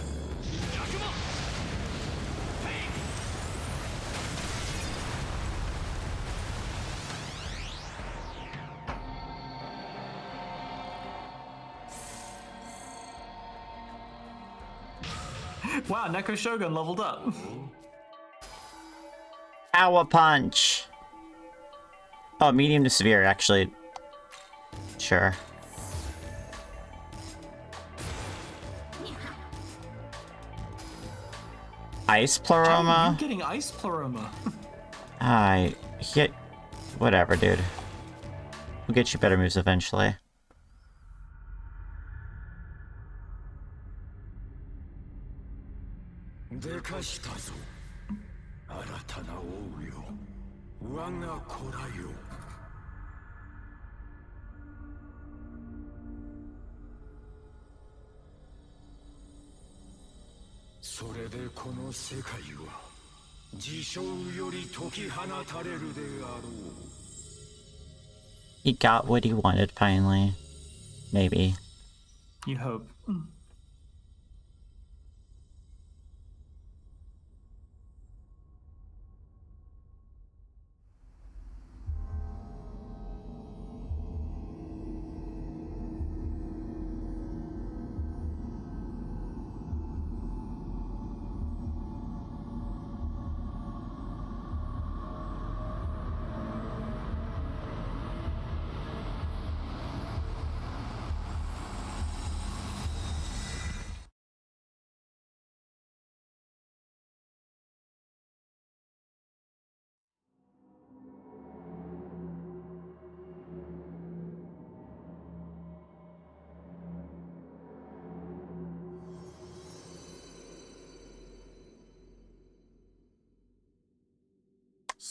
Wow, Neko Shogun leveled up. Power punch. Oh, medium to severe, actually. Sure. Ice Pleroma? You getting Ice Pleroma? I hit. Whatever, dude. We'll get you better moves eventually. He got what he wanted finally. Maybe. You hope.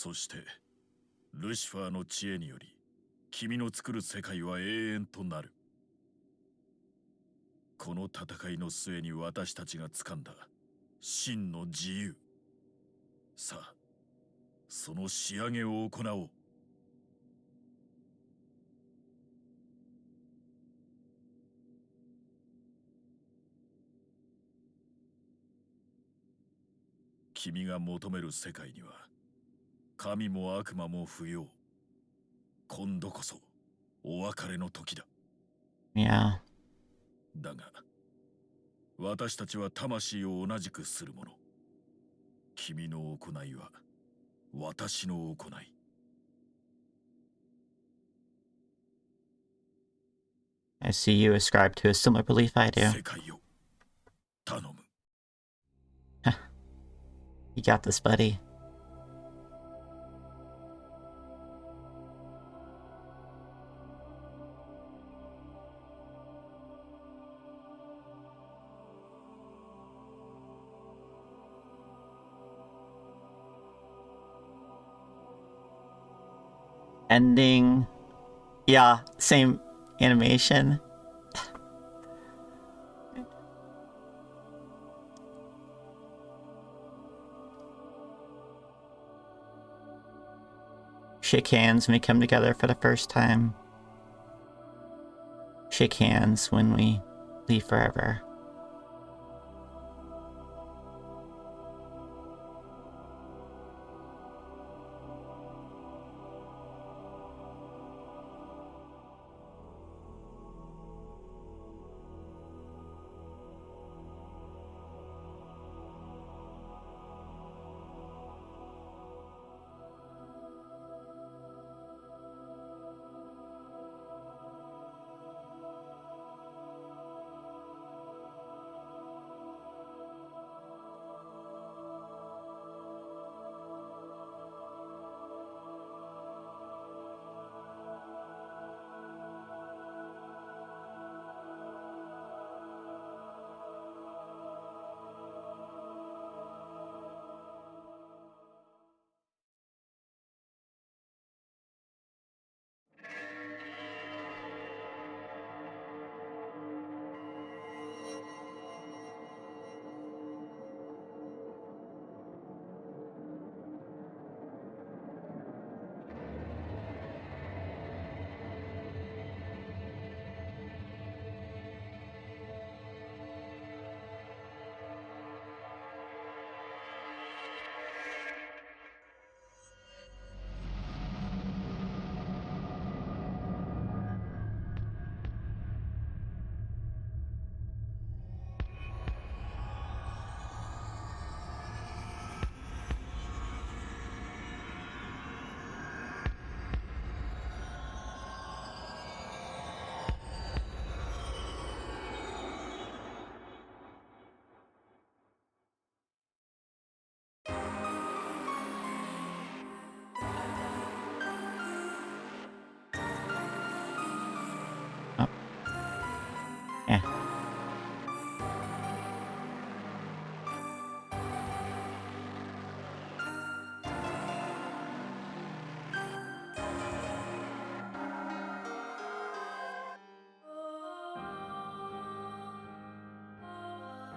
Soしてルシファーの知恵により君の作る世界は永遠となる。この戦いの末に私たちが掴んだ真の自由。さあ、その仕上げを行おう。君が求める世界には神も悪魔も不要。今度こそお別れの時だ。Yeah. だが私たちは魂を同じくするもの。君の行いは私の行い。I see you ascribe to a similar belief I do. 世界を頼む。You got this, buddy. Ending. Yeah, same animation. Shake hands when we come together for the first time. Shake hands when we leave forever.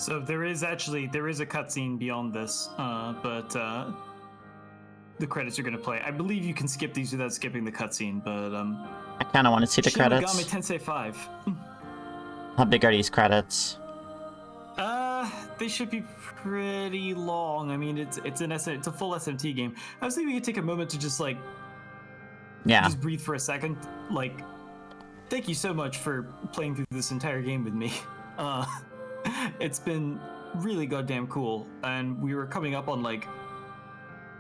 So there is a cutscene beyond this, but the credits are going to play. I believe you can skip these without skipping the cutscene, but I kind of want to see the Shin Megami credits. Tensei 5. How big are these credits? They should be pretty long. I mean, it's a full SMT game. I was thinking we could take a moment to just just breathe for a second. Like, thank you so much for playing through this entire game with me. It's been really goddamn cool, and we were coming up on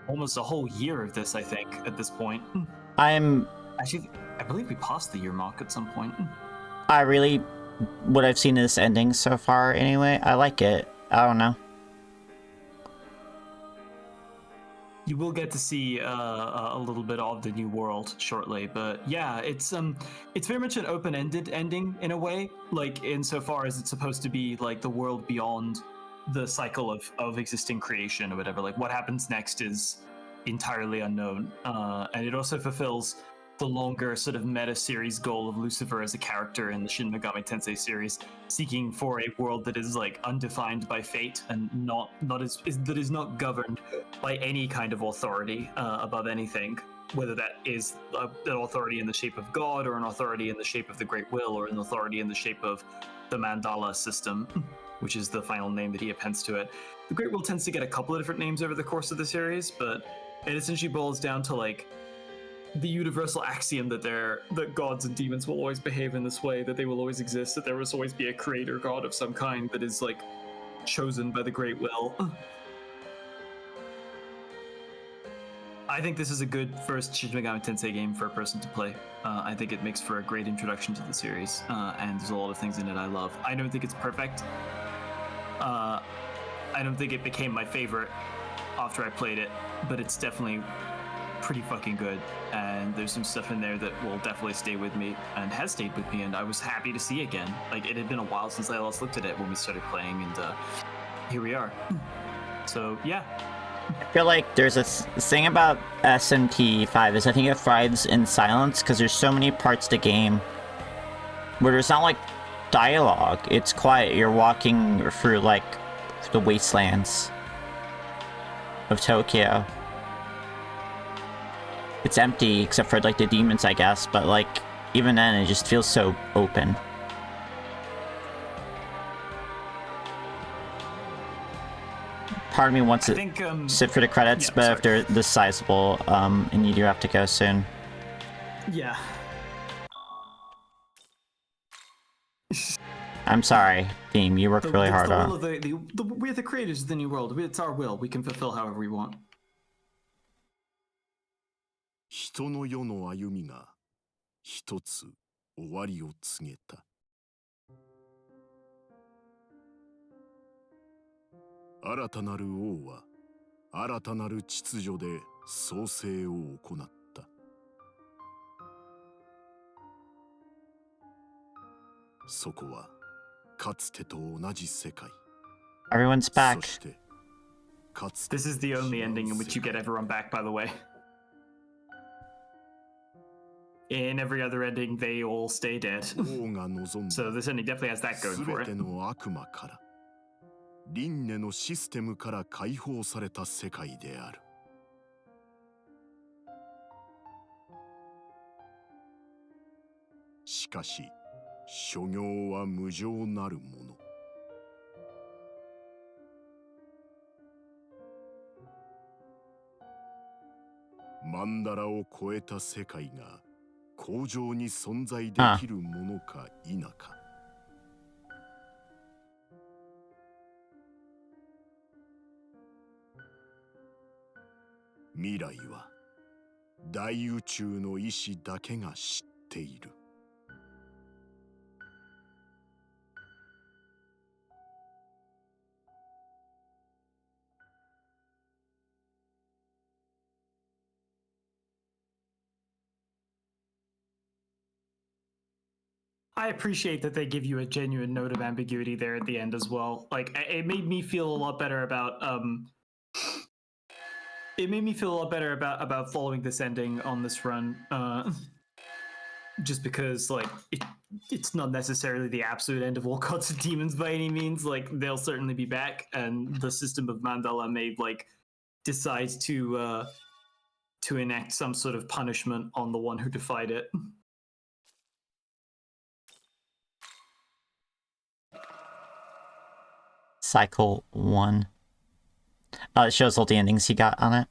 almost a whole year of this, I think, at this point. Actually, I believe we passed the year mark at some point. What I've seen of this ending so far, anyway, I like it. I don't know. You will get to see a little bit of the new world shortly, but yeah, it's very much an open-ended ending in a way, insofar as it's supposed to be the world beyond the cycle of existing creation or whatever. What happens next is entirely unknown, and it also fulfills the longer sort of meta series goal of Lucifer as a character in the Shin Megami Tensei series, seeking for a world that is undefined by fate and that is not governed by any kind of authority above anything, whether that is an authority in the shape of God, or an authority in the shape of the Great Will, or an authority in the shape of the Mandala system, which is the final name that he appends to it. The Great Will tends to get a couple of different names over the course of the series, but it essentially boils down to the universal axiom that gods and demons will always behave in this way, that they will always exist, that there will always be a creator god of some kind that is chosen by the Great Will. I think this is a good first Shin Megami Tensei game for a person to play. I think it makes for a great introduction to the series, and there's a lot of things in it I love. I don't think it's perfect. I don't think it became my favorite after I played it, but it's definitely pretty fucking good, and there's some stuff in there that will definitely stay with me and has stayed with me, and I was happy to see again. It had been a while since I last looked at it when we started playing, and here we are. So yeah, I feel like there's a thing about SMT5 is I think it thrives in silence, because there's so many parts of the game where there's not dialogue. It's quiet. You're walking through the wastelands of Tokyo. It's empty except for the demons, I guess, but even then it just feels so open. Part of me wants to sit for the credits, but if they're this sizable, and you do have to go soon. Yeah. I'm sorry, team. You worked really hard on it. We're the creators of the new world. It's our will. We can fulfill however we want. 人の世の歩みが一つ終わりを告げた。新たなる王は新たなる秩序で創生を行った。そこはかつてと同じ世界。 Everyone's back. そしてかつ This is the only ending in which you get everyone back, by the way. In every other ending, they all stay dead. So this ending definitely has that going for it. 全ての悪魔から輪廻のシステムから解放された世界である。しかし諸行は無常なるもの。マンダラを超えた世界が恒常に存在できるものか否か。未来は大宇宙の意志だけが知っている。I appreciate that they give you a genuine note of ambiguity there at the end as well. It made me feel a lot better about following this ending on this run. just because like it's not necessarily the absolute end of all gods and demons by any means. Like they'll certainly be back, and the system of Mandala may like decide to enact some sort of punishment on the one who defied it. Cycle 1. Oh, it shows all the endings he got on it.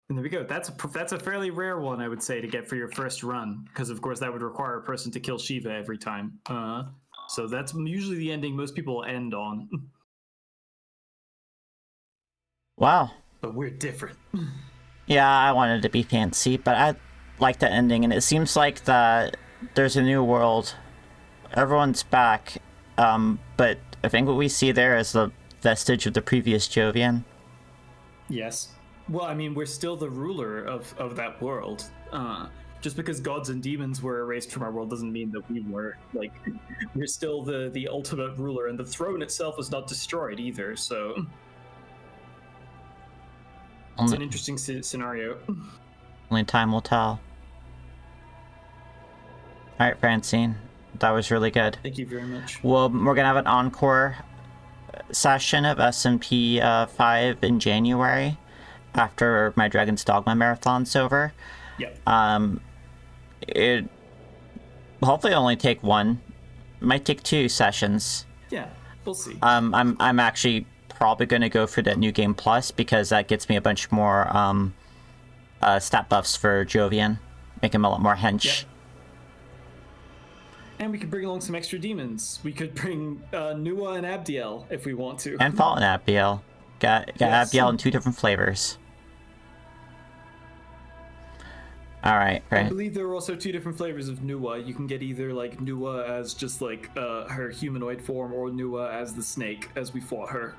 And there we go. That's a fairly rare one, I would say, to get for your first run, because of course that would require a person to kill Shiva every time. So that's usually the ending most people end on. Wow. But we're different. Yeah, I wanted to be fancy, but I like the ending, and it seems like that there's a new world. Everyone's back, but I think what we see there is the vestige of the previous Jovian. Yes. Well, I mean, we're still the ruler of that world. Just because gods and demons were erased from our world doesn't mean that we were. Like, we're still the ultimate ruler, and the throne itself was not destroyed either, so... It's an interesting scenario. Only time will tell. Alright, Francine. That was really good. Thank you very much. Well, we're gonna have an encore session of SMT5 in January after my Dragon's Dogma marathon's over. Yep. It hopefully only take one, might take 2 sessions. Yeah, we'll see. I'm actually probably gonna go for that New Game Plus because that gets me a bunch more stat buffs for Jovian, make him a lot more hench. Yep. And we could bring along some extra demons. We could bring Nuwa and Abdiel if we want to. And Fallen Abdiel. Got yes. Abdiel in 2 different flavors. Alright, right. I believe there are also 2 different flavors of Nuwa. You can get either like Nuwa as just like her humanoid form, or Nuwa as the snake, as we fought her.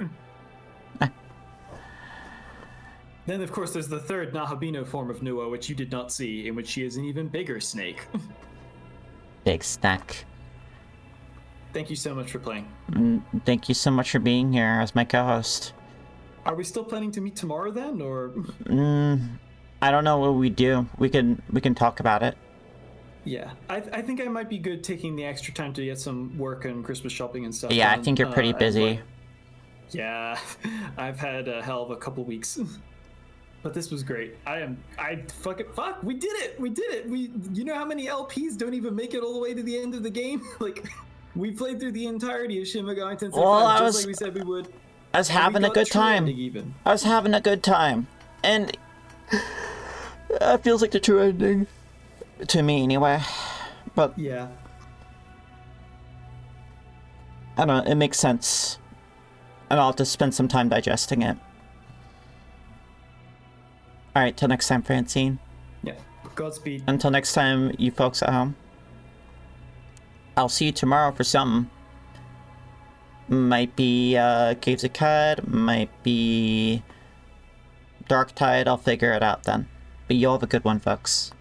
Then of course there's the third Nahabino form of Nuwa, which you did not see, in which she is an even bigger snake. Big snack. Thank you so much for playing. Thank you so much for being here as my co-host. Are we still planning to meet tomorrow then, or? I don't know what we do. We can talk about it. Yeah, I think I might be good taking the extra time to get some work and Christmas shopping and stuff. Yeah, done, I think you're pretty busy. Yeah, I've had a hell of a couple weeks. But this was great. Fuck, we did it. You know how many LPs don't even make it all the way to the end of the game? Like, we played through the entirety of Shin Megami Tensei 5, just like we said we would. I was having a good time. I was having a good time. And it feels like the true ending. To me, anyway. But yeah. I don't know, it makes sense. And I'll have to spend some time digesting it. Alright, till next time, Francine. Yeah, Godspeed. Until next time, you folks at home. I'll see you tomorrow for something. Might be Caves of Cud, might be Dark Tide, I'll figure it out then. But you'll have a good one, folks.